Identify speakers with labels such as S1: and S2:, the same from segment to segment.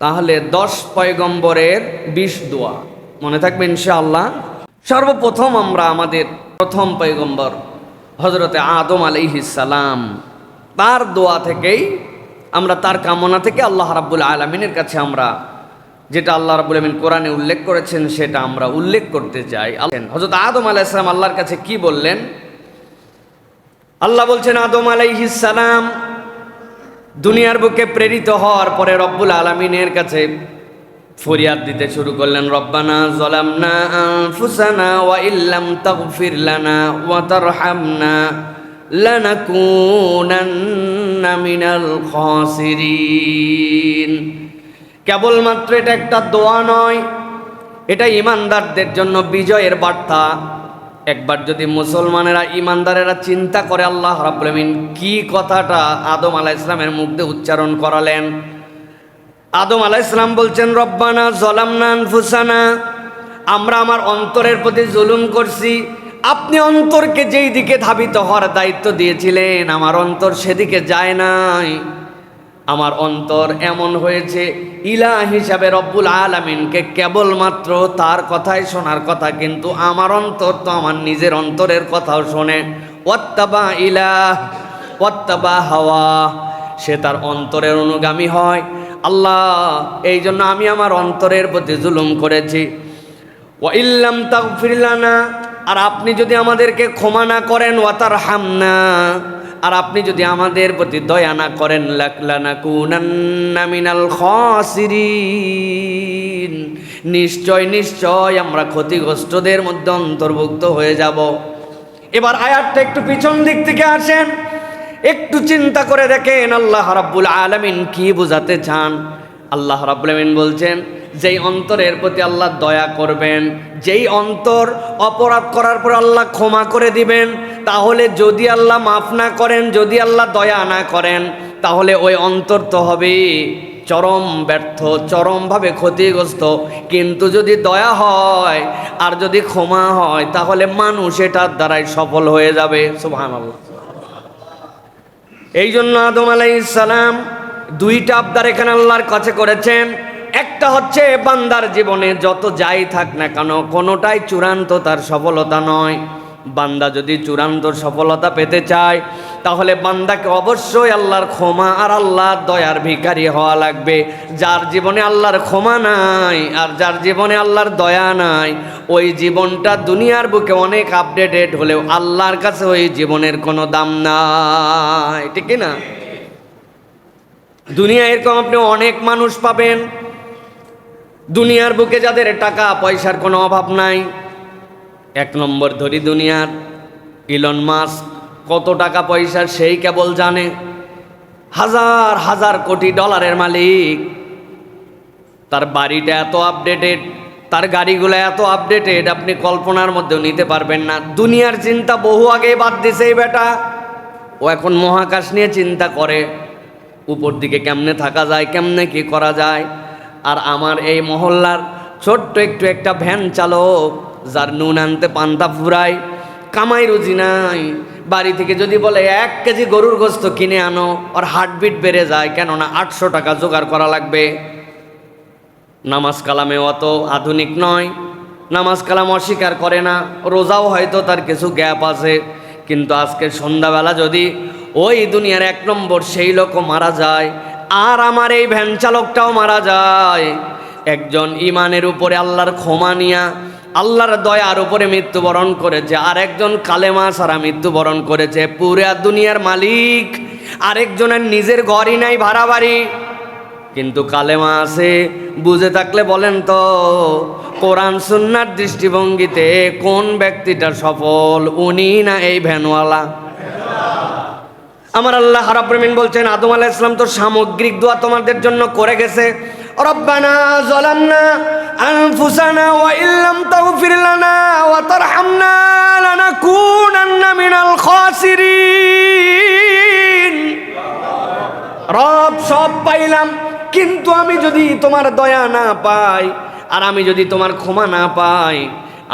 S1: তাহলে 10 পয়গম্বরের 20 দোয়া মনে থাকবে ইনশাআল্লাহ। সর্বপ্রথম আমরা আমাদের প্রথম পয়গম্বর হযরতে আদম আলাইহিস সালাম তার দোয়া থেকেই আমরা, তার কামনা থেকে আল্লাহ রাব্বুল আলামিনের কাছে আমরা যেটা আল্লাহ রাব্বুল আলামিন কোরআনে উল্লেখ করেছেন সেটা আমরা উল্লেখ করতে চাই। হযরত আদম আলাইহিস সালাম আল্লাহর কাছে কি বললেন? আল্লাহ বলছেন, আদম আলাইহিস সালাম দুনিয়ার বুকে প্রেরিত হওয়ার পরে রব্বুল আলামিনের কাছে ফরিয়াদ দিতে শুরু করলেন, রব্বানা যালামনা আনফুসানা ওয়া ইল্লাম তাগফির লানা ওয়া তারহামনা লানাকুনান্না মিনাল খাসিরিন। কেবলমাত্র এটা একটা দোয়া নয়, এটা ঈমানদারদের জন্য বিজয়ের বার্তা। একবার যদি মুসলমানেরা, ঈমানদারেরা চিন্তা করে আল্লাহ রাব্বুল আলামিন কি কথাটা আদম আলাইহিস সালামের মুখ দিয়ে উচ্চারণ করালেন। আদম আলাইহিস সালাম বলছেন, রব্বানা যালামনা আনফুসানা, আমরা আমার অন্তরের প্রতি জুলুম করছি। আপনি অন্তরকে যেই দিকে ধাবিত হওয়ার দায়িত্ব দিয়েছিলেন আমার অন্তর সেদিকে যায় নাই। আমার অন্তর এমন হয়েছে, ইলাহ হিসাবে রব্বুল আলামিনকে কেবলমাত্র তার কথাই শোনার কথা, কিন্তু আমার অন্তর তো আমার নিজের অন্তরের কথাও শোনে। ওয়াত্তাবা ইলাহ ওয়াত্তাবা হাওয়া, সে তার অন্তরের অনুগামী হয়। আল্লাহ, এই জন্য আমি আমার অন্তরের প্রতি জুলুম করেছি। ওয়া ইল্লাম তাগফির লানা, আর আপনি যদি আমাদেরকে ক্ষমা না করেন, ওয়া তারহামনা, আর আপনি যদি আমাদের প্রতি দয়া না করেন, লানাকুনান্না মিনাল খাসিরিন, নিশ্চয় নিশ্চয় আমরা ক্ষতিগ্রস্তদের মধ্যে অন্তর্ভুক্ত হয়ে যাব। এবার আয়াতটা একটু পিছন দিক থেকে আসেন, একটু চিন্তা করে দেখেন আল্লাহ রাব্বুল আলামিন কি বোঝাতে চান। আল্লাহ রাব্বুল আলামিন বলছেন, যেই অন্তরের প্রতি আল্লাহ দয়া করবেন, যেই অন্তর অপরাধ করার পর আল্লাহ ক্ষমা করে দিবেন, তাহলে যদি আল্লাহ মাফ না করেন, যদি আল্লাহ দয়া না করেন, তাহলে ওই অন্তর তো হবে চরম ব্যর্থ, চরমভাবে ক্ষতিগ্রস্ত। কিন্তু যদি দয়া হয় আর যদি ক্ষমা হয়, তাহলে মানুষ এটার দ্বারাই সফল হয়ে যাবে। সুবহানাল্লাহ। এই জন্য আদম আলাইহিস সালাম দুইটা আবদার এখানে আল্লাহর কাছে করেছেন। একটা হচ্ছে বান্দার জীবনে যত যাই থাক না কেন, কোনোটাই চূড়ান্ত তার সফলতা নয়। বান্দা যদি চূড়ান্ত সফলতা পেতে চায়, তাহলে বান্দাকে অবশ্যই আল্লাহর ক্ষমা আর আল্লাহর দয়ার ভিখারি হওয়া লাগবে। যার জীবনে আল্লাহর ক্ষমা নাই আর যার জীবনে আল্লাহর দয়া নাই, ওই জীবনটা দুনিয়ার বুকে অনেক আপডেটেড হলেও আল্লাহর কাছে ওই জীবনের কোনো দাম নাই, ঠিক না? দুনিয়া এরকম আপনি অনেক মানুষ পাবেন দুনিয়ার বুকে যাদের টাকা পয়সার কোনো অভাব নাই। 1 নম্বর ধরি দুনিয়ার ইলন মাস্ক, কত টাকা পয়সার সেই কেবল জানে, হাজার হাজার কোটি ডলারের মালিক। তার বাড়িটা এত আপডেটেড, তার গাড়িগুলো এত আপডেটেড, আপনি কল্পনার মধ্যেও নিতে পারবেন না। দুনিয়ার চিন্তা বহু আগেই বাদ দিছে এই বেটা। ও এখন মহাকাশ নিয়ে চিন্তা করে, উপর দিকে কেমনে থাকা যায়, কেমনে কি করা যায়। আর আমার এই মহল্লার ছোট্ট একটু একটা ভ্যান চালক, যার নুন আনতে পান্তা ফুরায়, কামাই রুজি নাই, বাড়ি থেকে যদি বলে 1 কেজি গরুর গোস্ত কিনে আনো, ওর হার্টবিট বেড়ে যায়, কেননা 800 টাকা জোগাড় করা লাগবে। নামাজ কালামে অত আধুনিক নয়, নামাজ কালাম অস্বীকার করে না, রোজাও হয়তো তার কিছু গ্যাপ আছে। কিন্তু আজকে সন্ধ্যাবেলা যদি ওই দুনিয়ার 1 নম্বর সেই লোক মারা যায়, আর আমার এই ভ্যান চালকটাও মারা যায়, একজন ইমানের উপরে আল্লাহর ক্ষমা নিয়া আল্লাহর দয়ার উপরে মৃত্যুবরণ করেছে, আর একজন কালেমা ছাড়া মৃত্যুবরণ করেছে, পুরা দুনিয়ার মালিক। আরেকজনের নিজের ঘরই নাই, ভাড়া বাড়ি, কিন্তু কালেমা আছে। বুঝে থাকলে বলেন তো, কোরআন সুন্নাহর দৃষ্টিভঙ্গিতে কোন ব্যক্তিটা সফল, উনি না এই ভ্যানওয়ালা? আমার আল্লাহ রাব্বুল আলামিন বলছেন, আদম আলাইহিস সালাম তো সামগ্রিক দোয়া তোমাদের জন্য করে গেছে। রব্বানা যালামনা আনফুসানা ওয়া ইল্লাম তাগফির লানা ওয়া তারহামনা লানাকুনান্না মিনাল খাসিরিন। রব, সব পাইলাম, কিন্তু আমি যদি তোমার দয়া না পাই আর আমি যদি তোমার ক্ষমা না পাই,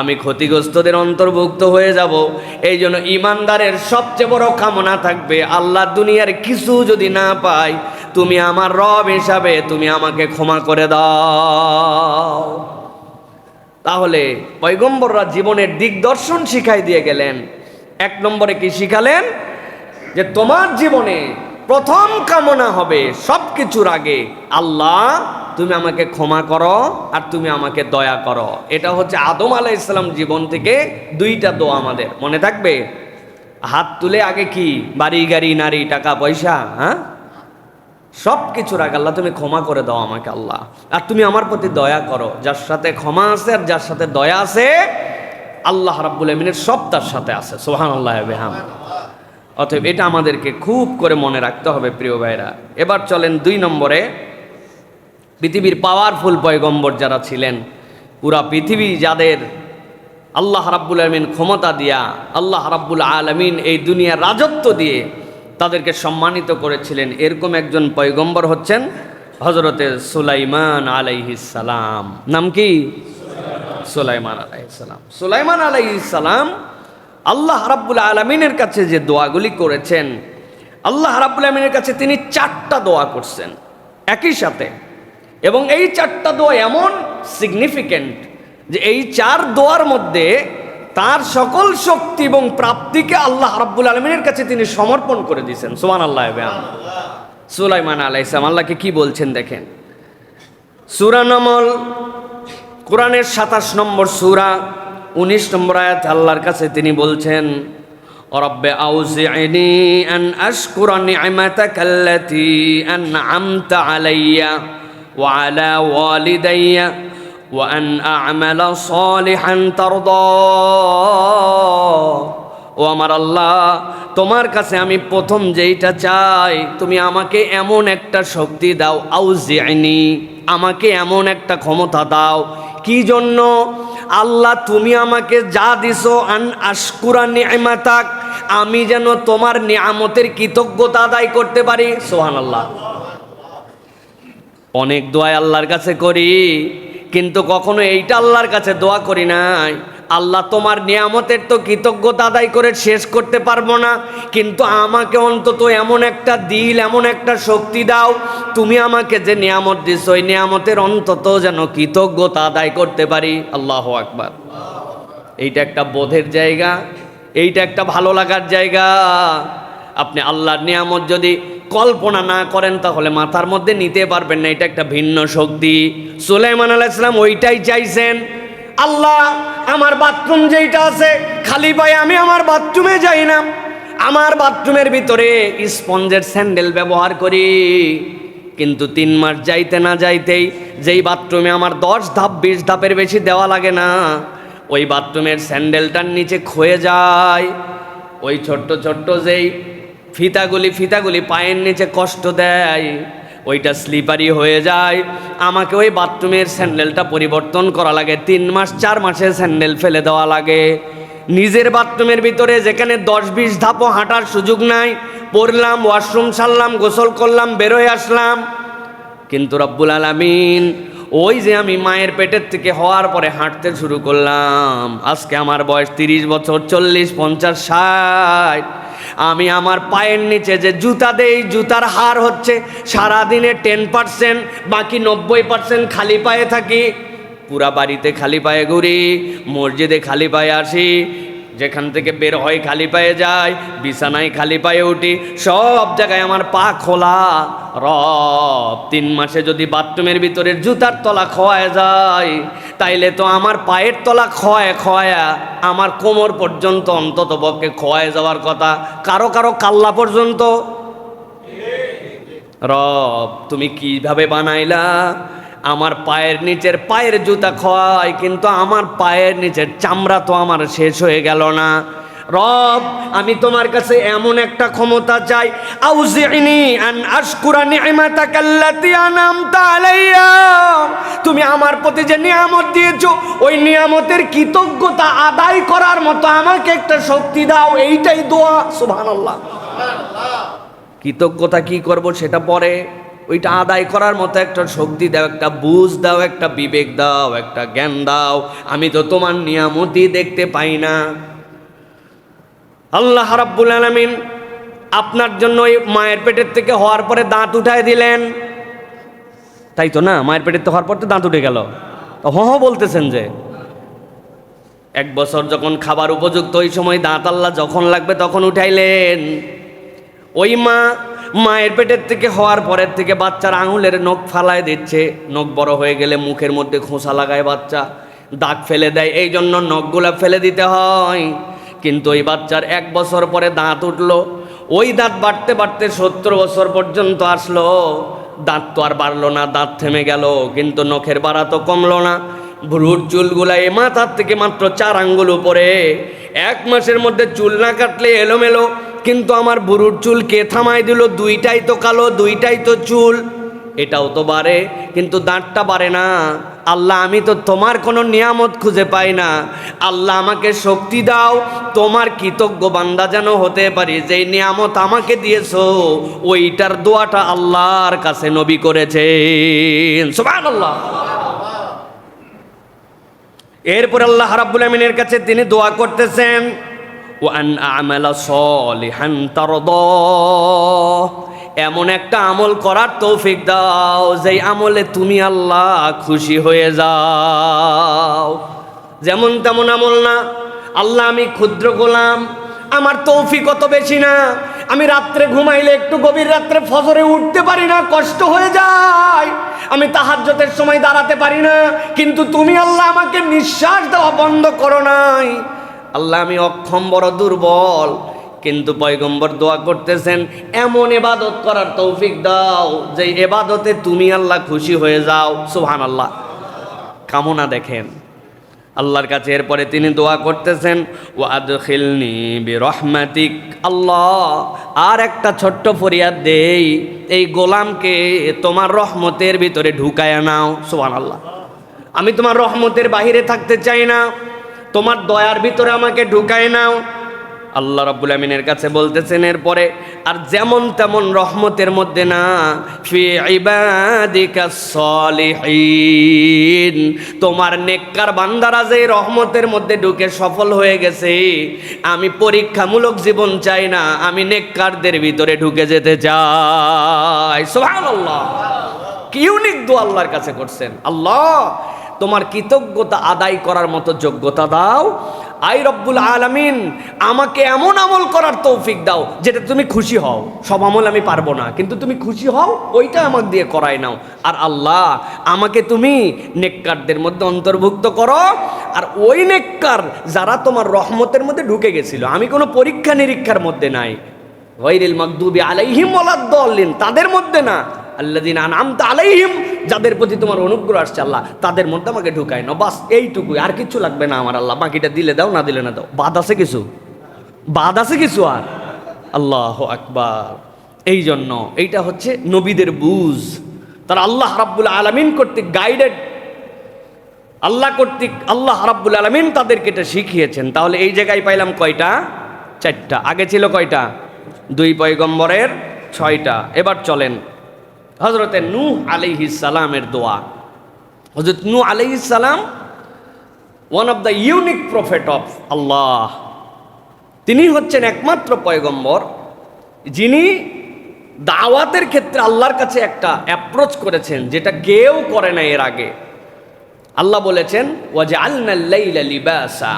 S1: আমি ক্ষতিগ্রস্তদের অন্তর্ভুক্ত হয়ে যাব। এই জন্য ইমানদারের সবচেয়ে বড় কামনা থাকবে, আল্লাহ দুনিয়ার কিছু যদি না পাই, তুমি আমার রব হিসাবে তুমি আমাকে ক্ষমা করে দাও। তাহলে পয়গম্বররা জীবনের দিকদর্শন শিখাই দিয়ে গেলেন। 1 নম্বরে কি শিখালেন? যে তোমার জীবনে প্রথম কামনা হবে সব কিছুর আগে, আল্লাহ তুমি আমাকে ক্ষমা করো আর তুমি আমাকে দয়া করো। এটা হচ্ছে আদম আলাইহিস সালাম জীবন থেকে 2টা দোয়া আমাদের মনে থাকবে। হাত তুলে আগে কি? বাড়ি গাড়ি নারী টাকা পয়সা, হ্যাঁ, সব কিছুর আগে আল্লাহ তুমি ক্ষমা করে দাও আমাকে, আল্লাহ, আর তুমি আমার প্রতি দয়া করো। যার সাথে ক্ষমা আছে আর যার সাথে দয়া আছে, আল্লাহ রাব্বুল আমিনের সব তার সাথে আছে। সুবহানাল্লাহ ওয়া বিহামদিহি। অতএব এটা আমাদেরকে খুব করে মনে রাখতে হবে প্রিয় ভাইরা। এবার চলেন 2 নম্বরে। পৃথিবীর পাওয়ারফুল পয়গম্বর যারা ছিলেন, পুরা পৃথিবী যাদের আল্লাহ রাব্বুল আমিন ক্ষমতা দিয়া, আল্লাহ রাব্বুল আলামিন এই দুনিয়ার রাজত্ব দিয়ে তাদেরকে সম্মানিত করেছিলেন, এরকম একজন পয়গম্বর হচ্ছেন হযরতে সুলাইমান আলাইহিস সালাম। নাম কি? সুলাইমান আলাইহিস সালাম। সুলাইমান আলাইহিস সালাম আল্লাহ রাব্বুল আলামিনের কাছে যে দোয়াগুলি করেছেন, আল্লাহ রাব্বুল আলামিনের কাছে তিনি 4টা দোয়া করছেন একই সাথে। এবং এই 4টা দোয়া এমন সিগনিফিক্যান্ট যে এই 4 দোয়ার মধ্যে তার সকল শক্তি এবং প্রাপ্তিকে আল্লাহ রাব্বুল আলামিনের কাছে তিনি সমর্পণ করে দিয়েছেন। সুবহানাল্লাহ। সুলাইমান আলাইহিস সালাম আল্লাহকে কি বলছেন দেখেন। সূরা নামল, কোরআনের 27 নম্বর সূরা, 19 নম্বর আয়াত আল্লাহর কাছে তিনি বলছেন, রব্বে আউজি'নি আন আশকুরা নি'মাতাকাল্লাতী আন'আমতা আলাইয়া ওয়া আলা ওয়ালিদাইয়া ওয়া আন আ'মালা সালিহান তারদা। ও আমার আল্লাহ, তোমার কাছে আমি প্রথম যেইটা চাই, তুমি আমাকে এমন একটা শক্তি দাও, আউজি'নি, আমাকে এমন একটা ক্ষমতা দাও। কি জন্য? আল্লাহ তুমি আমাকে যা দিছো, আন আশকুরা নি'মাতাক, আমি যেন তোমার নিয়ামতের কৃতজ্ঞতা আদায় করতে পারি। সুবহানাল্লাহ। অনেক দোয়া আল্লাহর কাছে করি, কিন্তু কখনো এইটা আল্লাহর কাছে দোয়া করি নাই, আল্লাহ তোমার নিয়ামতের তো কৃতজ্ঞতা আদায় করে শেষ করতে পারবো না, কিন্তু আমাকে অন্তত এমন একটা দিল, এমন একটা শক্তি দাও, তুমি আমাকে যে নিয়ামত দিছো ওই নিয়ামতের অন্তত যেন কৃতজ্ঞতা আদায় করতে পারি। আল্লাহু আকবার। এইটা একটা বোধের জায়গা, এইটা একটা ভালো লাগার জায়গা। আপনি আল্লাহর নিয়ামত যদি কল্পনা না করেন তাহলে মাথার মধ্যে নিতে পারবেন না, এটা একটা ভিন্ন শক্তি। সুলাইমান আলাইহিস সালাম ওইটাই চাইছেন, আল্লাহ আমার বাথরুম যেইটা আছে খালি পায়ে আমি আমার বাথরুমে যাই না, আমার বাথরুমের ভিতরে স্পঞ্জের স্যান্ডেল ব্যবহার করি, কিন্তু 3 মাস যাইতে না যাইতেই যেই বাথরুমে আমার 10 ধাপ 20 ধাপের বেশি দেওয়া লাগে না, ওই বাথরুমের স্যান্ডেলটার নিচে ক্ষয়ে যায়। ওই ছোট্ট ছোট্ট যেই ফিতাগুলি পায়ের নিচে কষ্ট দেয়, ওইটা স্লিপারি হয়ে যায়। আমাকে ওই বাথরুমের স্যান্ডেলটা পরিবর্তন করা লাগে, 3 মাস 4 মাসের স্যান্ডেল ফেলে দেওয়া লাগে। নিজের বাথরুমের ভিতরে যেখানে 10-20 ধাপও হাঁটার সুযোগ নাই, পড়লাম, ওয়াশরুম সারলাম, গোসল করলাম, বেরোয় আসলাম। কিন্তু রব্বুল আলামিন ওই যে আমি মায়ের পেটের থেকে হওয়ার পরে হাঁটতে শুরু করলাম, আজকে আমার বয়স 30 বছর, 40, 50, 60, আমি আমার পায়ের নিচে যে জুতা দেই, জুতার হার হচ্ছে সারাদিনে 10%, বাকি 90% খালি পায়ে থাকি। পুরা বাড়িতে খালি পায়ে ঘুরি, মসজিদে খালি পায়ে আসি, যেখান থেকে বের হয় খালি পায়ে যাই, বিছানায় খালি পায়ে উঠি, সব জায়গায় আমার পা খোলা। রব 3 মাসে যদি বাথরুমের ভিতরের জুতার তলা খোয়ায় যায়, তাইলে তো আমার পায়ের তলা খোয়া আমার কোমর পর্যন্ত অন্তত পক্ষে খোয়ায় যাওয়ার কথা, কারো কারো কাল্লা পর্যন্ত। রব তুমি কিভাবে বানাইলা? আমার পায়ের নিচের পায়ের জুতা খোয়ায়, কিন্তু আমার পায়ের নিচের চামড়া তো আমার শেষ হয়ে গেল না। রব আমি তোমার কাছে এমন একটা ক্ষমতা চাই, আউজি'নি আন আশকুরা নি'মাতাকাল্লাতী আন'আমতা আলাইয়া, তুমি আমার প্রতি যে নিয়ামত দিয়েছো ওই নিয়ামতের কৃতজ্ঞতা আদায় করার মতো আমাকে একটা শক্তি দাও। এইটাই দোয়া। সুবহানাল্লাহ। কৃতজ্ঞতা কি করব সেটা পরে, ওইটা আদায় করার মতো একটা শক্তি দাও, একটা বুঝ দাও, একটা বিবেক দাও, একটা জ্ঞান দাও। আমি তো তোমার নিয়ামতই দেখতে পাই না। আল্লাহ রাব্বুল আলামিন আপনার জন্য ওই মায়ের পেটের থেকে হওয়ার পরে দাঁত উঠায় দিলেন, তাই তো না? মায়ের পেটের থেকে হওয়ার পর তো দাঁত উঠে গেল, তো হ বলতেছেন যে 1 বছর যখন খাবার উপযুক্ত ওই সময় দাঁত আল্লাহ যখন লাগবে তখন উঠাইলেন। ওই মায়ের পেটের থেকে হওয়ার পরের থেকে বাচ্চার আঙুলের নখ ফালায় দিচ্ছে, নখ বড় হয়ে গেলে মুখের মধ্যে খোঁচা লাগায় বাচ্চা, দাগ ফেলে দেয়, এই জন্য নখগুলা ফেলে দিতে হয়। কিন্তু ওই বাচ্চার 1 বছর পরে দাঁত উঠলো, ওই দাঁত বাড়তে বাড়তে 70 বছর পর্যন্ত আসলো, দাঁত তো আর বাড়লো না, দাঁত থেমে গেল, কিন্তু নখের বাড়া তো কমলো না। ভ্রুর চুলগুলা এ মাথার থেকে মাত্র 4 আঙ্গুল উপরে, 1 মাসের মধ্যে চুল না কাটলে এলোমেলো, কিন্তু আমার ভ্রুর চুল কে থামাই দিল? 2টাই তো কালো, 2টাই তো চুল, এটাও তো বাড়ে কিন্তু দাঁতটা বাড়ে না। আল্লাহ আমি তো তোমার কোনো নিয়ামত খুঁজে পাই না, আল্লাহ আমাকে শক্তি দাও, তোমার কৃতজ্ঞ বান্দা যেন হতে পারি। যেই নিয়ামত আমাকে দিয়েছো ওইটার দোয়াটা আল্লাহর কাছে নবী করেছেন, সুবহানাল্লাহ। এরপর আল্লাহ রাব্বুল আমিনের কাছে তিনি দোয়া করতেছেন, ওয়া আন আমালা সলিহান তারদাহ, এমন একটা আমল করার তৌফিক দাও যেই আমলে তুমি আল্লাহ খুশি হয়ে যাও। যেমন তেমন আমল না, আল্লাহ আমি ক্ষুদ্র গোলাম, আমার তৌফিক অত বেশি না, আমি রাত্রে ঘুমাইলে একটু গভীর রাত্রে ফজরে উঠতে পারি না, কষ্ট হয়ে যায়, আমি তাহাজ্জুদের সময় দাঁড়াতে পারি না, কিন্তু তুমি আল্লাহ আমাকে নিঃশ্বাস দেওয়া বন্ধ করো নাই। আল্লাহ আমি অক্ষম, বড় দুর্বল, কিন্তু পয়গম্বর দোয়া করতেছেন এমন ইবাদত করার তৌফিক দাও যে ইবাদতে তুমি আল্লাহ খুশি হয়ে যাও, সুবহানাল্লাহ। কামনা দেখেন আল্লাহর কাছে। এরপরে তিনি দোয়া করতেছেন, ওয়া আদখিলনি বিরহমাতিক, আল্লাহ আর একটা ছোট্ট ফরিয়াদ দেই, এই গোলামকে তোমার রহমতের ভিতরে ঢুকায়া নাও, সুবহানাল্লাহ। আমি তোমার রহমতের বাহিরে থাকতে চাই না, তোমার দয়ার ভিতরে আমাকে ঢুকায় নাও। আল্লাহ রাব্বুল আমিনের কাছে বলতেছেন এরপরে, আর যেমন তেমন রহমতের মধ্যে না, ফি ইবাদিকাস সলিহিন, তোমার নেককার বান্দারা যে রহমতের মধ্যে ঢুকে সফল হয়ে গেছে, আমি পরীক্ষামূলক জীবন চাই না, আমি নেককারদের ভিতরে ঢুকে যেতে চাই, সুবহানাল্লাহ। কি ইউনিক দোয়া আল্লাহর কাছে করছেন, আল্লাহ তোমার কৃতজ্ঞতা আদায় করার মতো যোগ্যতা দাও, আই রব্বুল আলামিন আমাকে এমন আমল করার তৌফিক দাও যেটা তুমি খুশি হও। সব আমল আমি পারবো না, কিন্তু তুমি খুশি হও ওইটা আমাকে দিয়ে করাই নাও। আর আল্লাহ আমাকে তুমি নেককারদের মধ্যে অন্তর্ভুক্ত করো, আর ওই নেককার যারা তোমার রহমতের মধ্যে ঢুকে গেছিল, আমি কোনো পরীক্ষা নিরীক্ষার মধ্যে নাই, গায়রিল মাগদুবি আলাইহিম ওয়ালাদ-দাল্লিন তাদের মধ্যে না, আল্লাযিনা আনআমতা আলাইহিম যাদের প্রতি তোমার অনুগ্রহ আসছে আল্লাহ তাদের মধ্যে আমাকে ঢুকায় না, বাস এইটুকুই, আর কিছু লাগবে না আমার আল্লাহ, বাকিটা দিলে দাও না দিলে না দাও। বাদ আছে কিছু? বাদ আছে কিছু? আর আল্লাহু আকবার। এই জন্য এইটা হচ্ছে নবীদের বুঝ, তারা আল্লাহ রাব্বুল আলামিন কর্তৃক গাইডেড, আল্লাহ কর্তৃক আল্লাহ রাব্বুল আলামিন তাদেরকে এটা শিখিয়েছেন। তাহলে এই জায়গায় পাইলাম কয়টা? 4টা। আগে ছিল কয়টা? 2 পয়গম্বরের 6টা। এবার চলেন হযরতে নূহ আলাইহিস সালামের দোয়া। হযরত নূহ আলাইহিস সালাম one of the unique prophet of Allah, তিনি হচ্ছেন একমাত্র পয়গম্বর যিনি দাওয়াতের ক্ষেত্রে আল্লাহর কাছে একটা অ্যাপ্রোচ করেছেন যেটা কেউ করে না এর আগে। আল্লাহ বলেছেন, ওয়াজআলনাল লাইলা লিবাসা,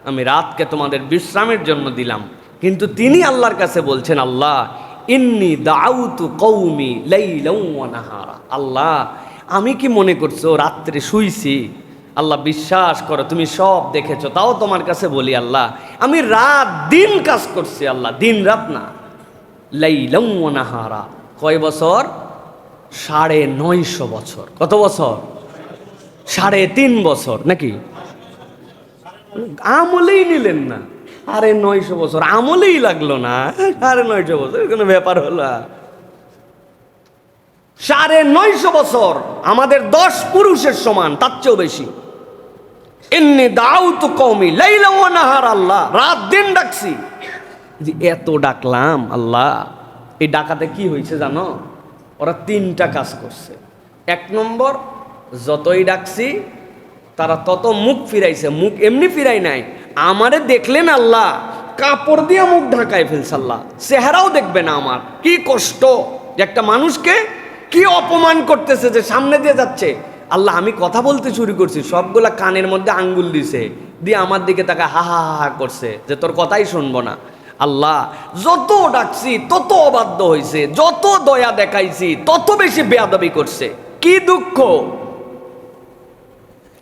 S1: আমি রাতকে তোমাদের বিশ্রামের জন্য দিলাম। কিন্তু তিনি আল্লাহর কাছে বলছেন, আল্লাহ ইন্নী দাউতু কওমি লাইলাও ওয়া নাহারা, আল্লাহ আমি কি মনে করছো রাত্রে শুইছি? আল্লাহ বিশ্বাস করো তুমি সব দেখেছো, তাও তোমার কাছে বলি আল্লাহ আমি রাত দিন কাজ করছি, আল্লাহ দিন রাত না। লাইলাও ওয়া নাহারা কয় বছর? 950 বছর। কত বছর? 3.5 বছর নাকি? আমলেই নিলেন না, আরে 900 বছর আমলেই লাগলো না, আরে 900 বছর কোনো ব্যাপার হলো? 950 বছর আমাদের 10 পুরুষের সমান, তার চেয়েও বেশি। ইন্নী দাউতু কওমি লাইলা ওয়া নাহার, আল্লাহ রাত দিন ডাকছি। যে এত ডাকলাম আল্লাহ, এই ডাকাতে কি হয়েছে জানো? ওরা তিনটা কাজ করছে। এক নম্বর, যতই ডাকছি তারা তত মুখ ফিরাইছে। মুখ এমনি ফিরাই নাই, আমারে দেখলেন আল্লাহ কাপড় দিয়ে মুখ ঢাকায় ফেলছে আল্লাহ, চেহারাও দেখবে না আমার। কি কষ্ট যে একটা মানুষকে কি অপমান করতেছে, যে সামনে দিয়ে যাচ্ছে আল্লাহ, আমি কথা বলতে শুরু করছি, সবগুলা কানের মধ্যে আঙ্গুল দিছে, দিয়ে আমার দিকে তাকে হা হা হা করছে যে তোর কথাই শুনবো না। আল্লাহ যত ডাকছি তত অবাধ্য হয়েছে, যত দয়া দেখাইছি তত বেশি বেয়াদবি করছে। কি দুঃখ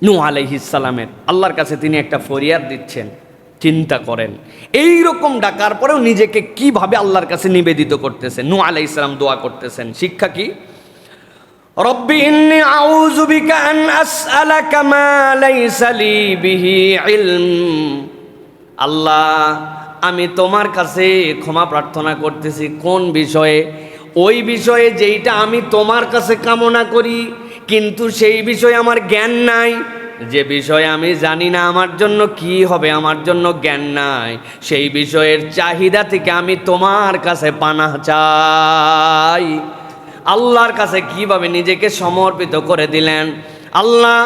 S1: নূহ আলাইহিস সালামের। আল্লাহর কাছে তিনি একটা ফরিয়াদ দিচ্ছেন, চিন্তা করেন এই রকম ডাকার পরেও নিজেকে কিভাবে আল্লাহর কাছে নিবেদিত করতেছেন। নূহ আলাইহিস সালাম দোয়া করতেছেন, শিক্ষা কি? রব্বি ইন্নী আউযু বিকা আন আসআলাকা মা লাইসা লি বিহি ইলম। আল্লাহ আমি তোমার কাছে ক্ষমা প্রার্থনা করতেছি কোন বিষয়ে? ওই বিষয়ে যেইটা আমি তোমার কাছে কামনা করি, কিন্তু সেই বিষয়ে আমার জ্ঞান নাই। যে বিষয়ে আমি জানি না আমার জন্য কি হবে, আমার জন্য জ্ঞান নাই, সেই বিষয়ের চাহিদা থেকে আমি তোমার কাছে পানাহ চাই। আল্লাহর কাছে কিভাবে নিজেকে সমর্পিত করে দিলেন। আল্লাহ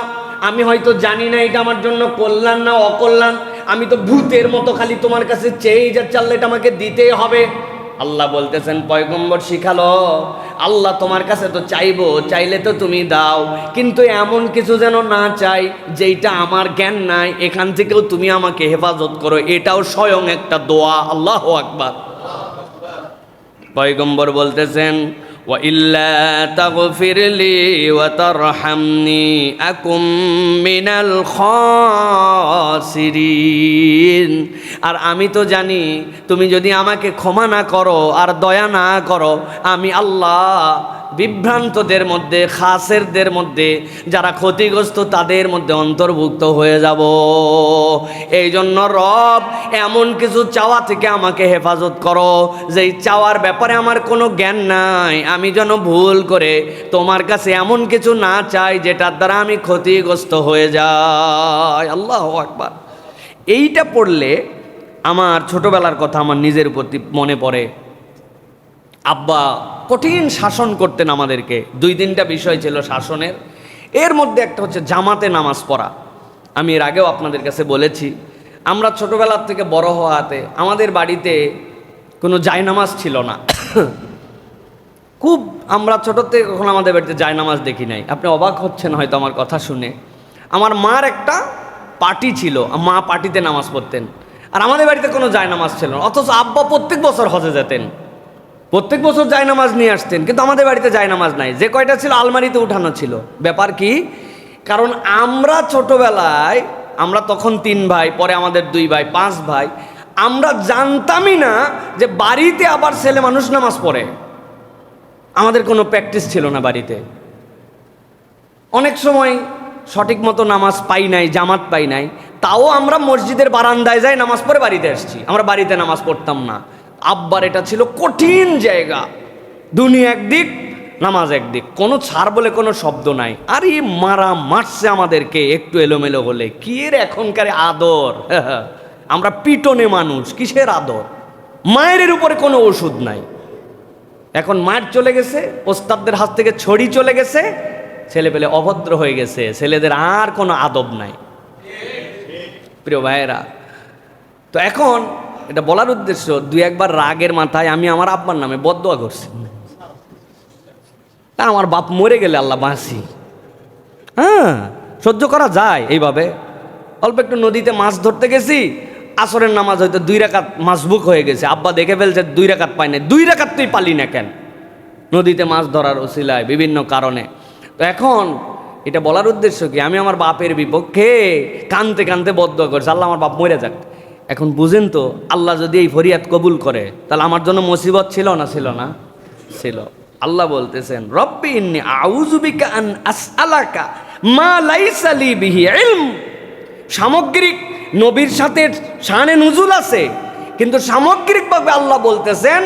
S1: আমি হয়তো জানি না এটা আমার জন্য কল্যাণ না অকল্যাণ, আমি তো ভূতের মতো খালি তোমার কাছে চেয়ে যাচ্ছি, আল্লাহ এটা আমাকে দিতেই হবে। আল্লাহ বলতেছেন পয়গম্বর শিখালো, আল্লাহ তোমার কাছে তো চাইবো, চাইলে তো তুমি দাও, কিন্তু এমন কিছু যেন না চাই যেইটা আমার জ্ঞান নাই, এখান থেকেও তুমি আমাকে হেফাজত করো। এটাও স্বয়ং একটা দোয়া। আল্লাহু আকবার। পয়গম্বর বলতেছেন ওয়া ইল্লা তাগফিরলি ওয়া তারহামনি আকুম মিনাল খাসিরিন। আর আমি তো জানি তুমি যদি আমাকে ক্ষমা না করো আর দয়া না করো, আমি আল্লাহ বিভ্রান্তদের মধ্যে, খাসেরদের মধ্যে, যারা ক্ষতিগ্রস্ত তাদের মধ্যে অন্তর্ভুক্ত হয়ে যাব। এই জন্য রব এমন কিছু চাওয়া থেকে আমাকে হেফাজত করো যেই চাওয়ার ব্যাপারে আমার কোনো জ্ঞান নাই, আমি যেন ভুল করে তোমার কাছে এমন কিছু না চাই যেটার দ্বারা আমি ক্ষতিগ্রস্ত হয়ে যাই। আল্লাহু আকবার। এইটা পড়লে আমার ছোটবেলার কথা আমার নিজের প্রতি মনে পড়ে। আব্বা কঠিন শাসন করতেন আমাদেরকে। 2-3টা বিষয় ছিল শাসনের, এর মধ্যে একটা হচ্ছে জামাতে নামাজ পড়া। আমি এর আগেও আপনাদের কাছে বলেছি, আমরা ছোটবেলার থেকে বড় হওয়াতে আমাদের বাড়িতে কোনো জায়নামাজ ছিল না। খুব আমরা ছোট থেকে কখনো আমাদের বাড়িতে জায়নামাজ দেখি নাই। আপনি অবাক হচ্ছেন হয়তো আমার কথা শুনে। আমার মার একটা পার্টি ছিল, মা পার্টিতে নামাজ পড়তেন, আর আমাদের বাড়িতে কোনো জায়নামাজ ছিল না। অথচ আব্বা প্রত্যেক বছর হজে যেতেন, প্রত্যেক বছর জায়নামাজ নিয়ে আসতেন, কিন্তু আমাদের বাড়িতে জায়নামাজ নাই। যে কয়টা ছিল আলমারিতে উঠানো ছিল। ব্যাপার কি? কারণ আমরা ছোটবেলায়, আমরা তখন 3 ভাই, পরে আমাদের 2 ভাই, 5 ভাই, আমরা জানতামই না যে বাড়িতে আবার ছেলে মানুষ নামাজ পড়ে। আমাদের কোনো প্র্যাকটিস ছিল না বাড়িতে। অনেক সময় সঠিক মতো নামাজ পাই নাই, জামাত পাই নাই, তাও আমরা মসজিদের বারান্দায় যাই নামাজ পড়ে বাড়িতে আসছি। আমরা বাড়িতে নামাজ পড়তাম না। আব্বার এটা ছিল কঠিন জায়গা, দুনিয়া একদিক নামাজ একদিক, কোনো ছাড় বলে কোনো শব্দ নাই। আর এই মারা মারছে আমাদেরকে একটু এলোমেলো হলে। কি এর এখনকার আদর! আমরা পিটনে মানুষ, কিসের আদর? মায়ের উপরে কোনো ওষুধ নাই। এখন মায়ের চলে গেছে, ওস্তাদদের হাত থেকে ছড়ি চলে গেছে, ছেলে পেলে অভদ্র হয়ে গেছে, ছেলেদের আর কোনো আদব নাই। প্রিয় ভাইয়েরা, তো এখন এটা বলার উদ্দেশ্য, 2-1বার রাগের মাথায় আমি আমার আব্বার নামে বদদোয়া করছি। তা আমার বাপ মরে গেলে আল্লাহ বাঁচি, হ্যাঁ সহ্য করা যায় এইভাবে। অল্প একটু নদীতে মাছ ধরতে গেছি, আসরের নামাজ হয়তো 2 রাকাত মাসবুক হয়ে গেছে, আব্বা দেখে ফেলছে 2 রাকাত পাই না। 2 রাকাত তুই পালি না কেন? নদীতে মাছ ধরার ওসিলায় বিভিন্ন কারণে। তো এখন এটা বলার উদ্দেশ্য কি, আমি আমার বাপের বিপক্ষে কানতে কানতে বদদোয়া করছি, আল্লাহ আমার বাপ মরে যাক। এখন বুঝেন তো, আল্লাহ যদি এই ফরিয়াদ কবুল করে তাহলে আমার জন্য মুসিবত ছিল না? ছিল না? ছিল। আল্লাহ বলতেছেন রব্বি ইন্নী আউযু বিকা আন আসআলাকা মা লাইসা লি বিহি ইলম। সামগ্রিক নবীর সাথে শানে নুজুল আছে, কিন্তু সামগ্রিকভাবে আল্লাহ বলতেছেন,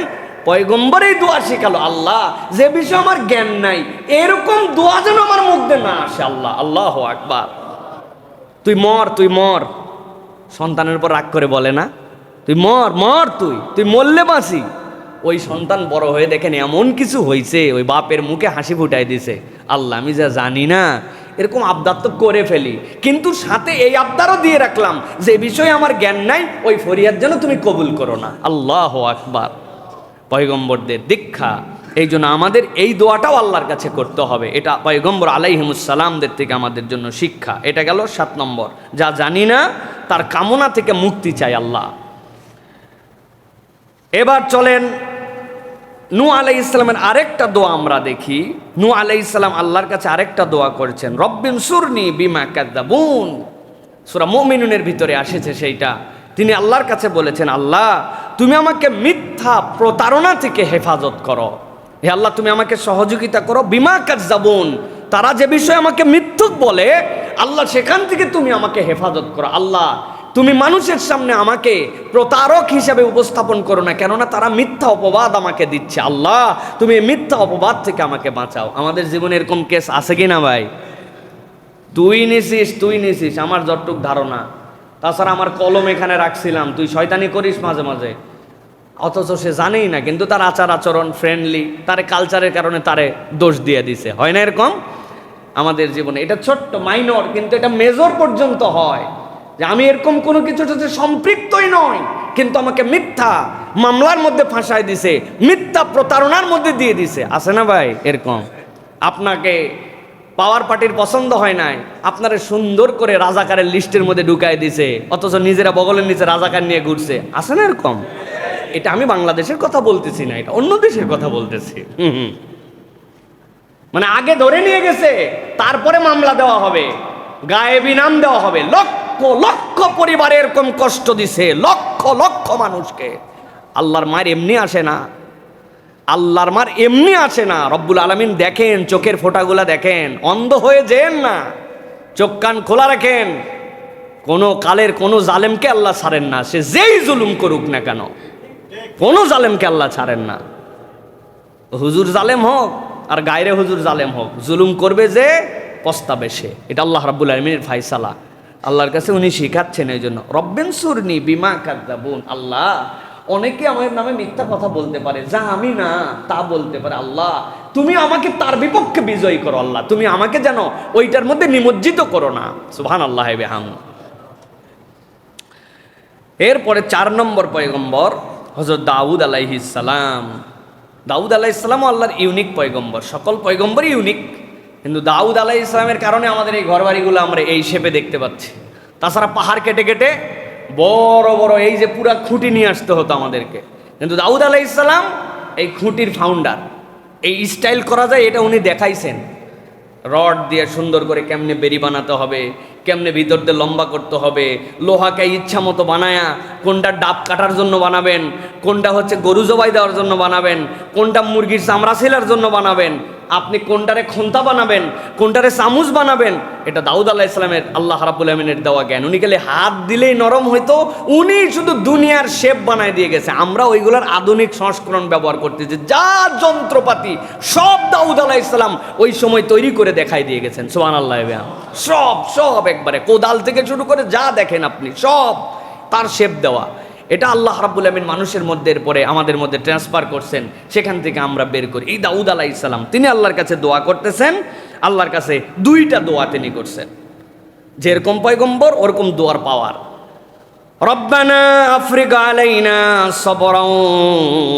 S1: পয়গম্বর এই দোয়া শিখালো, আল্লাহ যে বিষয়ে আমার জ্ঞান নাই এরকম দোয়া যেন আমার মধ্যে না আসে। আল্লাহ, আল্লাহু আকবার। তুই মর, তুই মর। সন্তানের উপর রাগ করে বলে না, তুই মর, মর, তুই মরলে বাঁচি। ওই সন্তান বড় হয়ে দেখেন এমন কিছু হয়েছে, ওই বাপের মুখে হাসি ফুটাই দিছে, আল্লাহ আমি যা জানি না, এরকম আবদার তো করে ফেলি, কিন্তু সাথে এই আবদারও দিয়ে রাখলাম যে বিষয়ে আমার জ্ঞান নাই, ওই ফরিয়াদ যেন তুমি কবুল করো না। আল্লাহু আকবার, পয়গম্বরদের দীক্ষা। এই জন্য আমাদের এই দোয়াটাও আল্লাহর কাছে করতে হবে, এটা পয়গম্বর আলাইহিমুসসালামদের থেকে আমাদের জন্য শিক্ষা। এটা গেল 7 নম্বর, যা জানি না তার কামনা থেকে মুক্তি চাই আল্লাহ। এবার চলেন নূহ আলাইহিস সালামের আরেকটা দোয়া আমরা দেখি। নূহ আলাইহিস সালাম আল্লাহর কাছে আরেকটা দোয়া করেছেন, রব্বিনসুরনি বিমা কাযযাবুন। সূরা মুমিনুনের ভিতরে আসেছে সেইটা। তিনি আল্লাহর কাছে বলেছেন, আল্লাহ তুমি আমাকে মিথ্যা প্রতারণা থেকে হেফাজত করো, হে আল্লাহ তুমি আমাকে সহযোগিতা করো, বিমা কাযযাবুন, তারা যে বিষয়ে আমাকে মিথ্যুক বলে, আল্লাহ সেখান থেকে তুমি আমাকে হেফাজত করো। আল্লাহ তুমি মানুষের সামনে আমাকে প্রতারক হিসাবে উপস্থাপন করো না, কেননা তারা মিথ্যা অপবাদ আমাকে দিচ্ছে। আল্লাহ তুমি মিথ্যা অপবাদ থেকে আমাকে বাঁচাও। আমাদের জীবনে এরকম কেস আছে কি না ভাই? তুই নিছিস আমার যতটুক ধারণা, তাছাড়া আমার কলম এখানে রাখছিলাম, তুই শয়তানি করিস মাঝে মাঝে, অথচ সে জানেই না, কিন্তু তার আচার আচরণ ফ্রেন্ডলি, তার কালচারের কারণে তারে দোষ দিয়ে দিছে। হয় না এরকম আমাদের জীবনে? এটা ছোট্ট মাইনর, কিন্তু এটা মেজর পর্যন্ত হয়, যে আমি এরকম কোনো কিছুর সাথে সম্পৃক্তই নয়, কিন্তু আমাকে মিথ্যা মামলার মধ্যে ফাঁসায় দিছে, মিথ্যা প্রতারণার মধ্যে দিয়ে দিছে। আছে না ভাই এরকম? আপনাকে পাওয়ার পার্টির পছন্দ হয় নাই, আপনারা সুন্দর করে রাজাকারের লিস্টের মধ্যে ঢুকাই দিছে, অথচ নিজেরা বগলের নিচে রাজাকার নিয়ে ঘুরছে। আছে না এরকম? এটা আমি বাংলাদেশের কথা বলতেছি না, এটা অন্য দেশের কথা বলতেছি। মানে আগে ধরে নিয়ে গেছে, তারপরে মামলা দেওয়া হবে, গায়েবী নাম দেওয়া হবে। লক্ষ লক্ষ পরিবারে এরকম কষ্ট দিছে, লক্ষ লক্ষ মানুষকে। আল্লাহর মার এমনি আসে না, আল্লাহর মার এমনি আসে না। রব্বুল আলামিন দেখেন, চোখের ফোঁটাগুলা দেখেন, অন্ধ হয়ে যেন না, চোখ কান খোলা রাখেন। কোনো কালের কোনো জালেমকে আল্লাহ ছাড়েন না, সে যেই জুলুম করুক না কেন, কোনো জালেমকে আল্লাহ ছাড়েন না। হুজুর জালেম হোক আর গায়রে হুজুর জালেম হোক, জুলুম করবে যে পস্তাবে সে। এটা আল্লাহ রাব্বুল আলামিনের ফায়সালা, আল্লাহর কাছে উনি শিখাচ্ছেন। এই জন্য রব্বিনসুরনি বিমা কাযযাবুন, আল্লাহ অনেকে আমার নামে মিথ্যা কথা বলতে পারে, যা আমি না তা বলতে পারে, আল্লাহ তুমি আমাকে তার বিপক্ষে বিজয়ী করো, আল্লাহ তুমি আমাকে যেন ওইটার মধ্যে নিমজ্জিত করো না। সুবহানাল্লাহ বিহামদ। এরপরে 4 নম্বর পয়গম্বর হযরত দাউদ আলাইহিস সালাম। দাউদ আলাইহিস সালাম আল্লাহর ইউনিক পয়গম্বর, সকল পয়গম্বরই ইউনিক, কিন্তু দাউদ আলাইহিস সালামের কারণে আমাদের এই ঘরবাড়িগুলো আমরা এই শেপে দেখতে পাচ্ছি। তাছাড়া পাহাড় কেটে কেটে বড় বড় এই যে পুরা খুঁটি নিয়ে আসতে হতো আমাদেরকে, কিন্তু দাউদ আলাইহিস সালাম এই খুঁটির ফাউন্ডার। এই স্টাইল করা যায় এটা উনি দেখাইছেন, রড দিয়ে সুন্দর করে কেমনে বেরি বানাতে হবে, কেমনে ভিতর দিয়ে লম্বা করতে হবে, লোহাকে ইচ্ছা মতো বানায়া কোনটা ডাব কাটার জন্য বানাবেন, কোনটা হচ্ছে গরু জবাই দেওয়ার জন্য বানাবেন, কোনটা মুরগির চামড়া ছেলার জন্য বানাবেন, আপনি কোনটারে খন্তা বানাবেন, কোনটারে চামচ বানাবেন, এটা দাউদ আলাইহিস সালামের আল্লাহ রাব্বুল আমিনের দেওয়া জ্ঞান। উনি গেলে হাত দিলেই নরম হইতো, উনি শুধু দুনিয়ার শেপ বানায় দিয়ে গেছে। আমরা ওইগুলোর আধুনিক সংস্করণ ব্যবহার করতেছি, যা যন্ত্রপাতি সব দাউদ আলাইহিস সালাম ওই সময় তৈরি করে দেখাই দিয়ে গেছেন। সুবহানাল্লাহ। সব সব একবারে কোদাল থেকে শুরু করে যা দেখেন আপনি সব তার শেপ দেওয়া। এটা আল্লাহ রাব্বুল আমিন মানুষের মধ্যে পরে আমাদের মধ্যে ট্রান্সফার করছেন, সেখান থেকে আমরা বের করি। এই দাউদ আলাইহিস সালাম তিনি আল্লাহর কাছে দোয়া করতেছেন, আল্লাহর কাছে 2টা দোয়া তিনি করছেন, যেরকম পয়গম্বর ওরকম দোয়ার পাওয়ার। রব্বানা আফরিগ আলাইনা সাবরান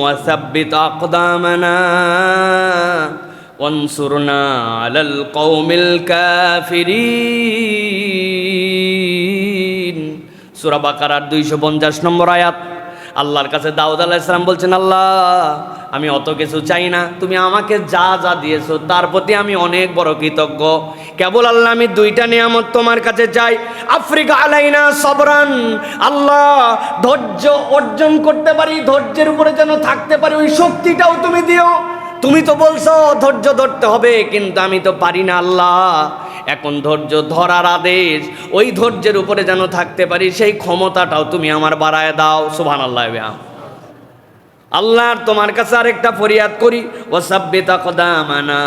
S1: ওয়া সাব্বিত আকদামানা ওয়ানসুরনা আলাল কওমিল কাফিরিন। সূরা বাকারার 250 নম্বর আয়াত। আল্লাহর কাছে দাউদ আলাইহিস সালাম বলছেন, আল্লাহ আমি অত কিছু চাই না, তুমি আমাকে যা যা দিয়েছো তার প্রতি আমি অনেক বড় কৃতজ্ঞ। কেবল আল্লাহ আমি 2টা নিয়ামত তোমার কাছে চাই। আফরিকা আলাইনা সবরান, আল্লাহ ধৈর্য অর্জন করতে পারি, ধৈর্যের উপরে যেন থাকতে পারি, ওই শক্তিটাও তুমি দিও। তুমি তো বলছো ধৈর্য ধরতে হবে, কিন্তু আমি তো পারি না আল্লাহ। এখন ধৈর্য ধরার আদেশ, ওই ধৈর্যের উপরে যেন থাকতে পারি, সেই ক্ষমতাটাও তুমি আমার বাড়ায় দাও। সুবহানাল্লাহ। আল্লাহর তোমার কাছে আরেকটা ফরিয়াদ করি, ওয়াসাব্বিত আকদামানা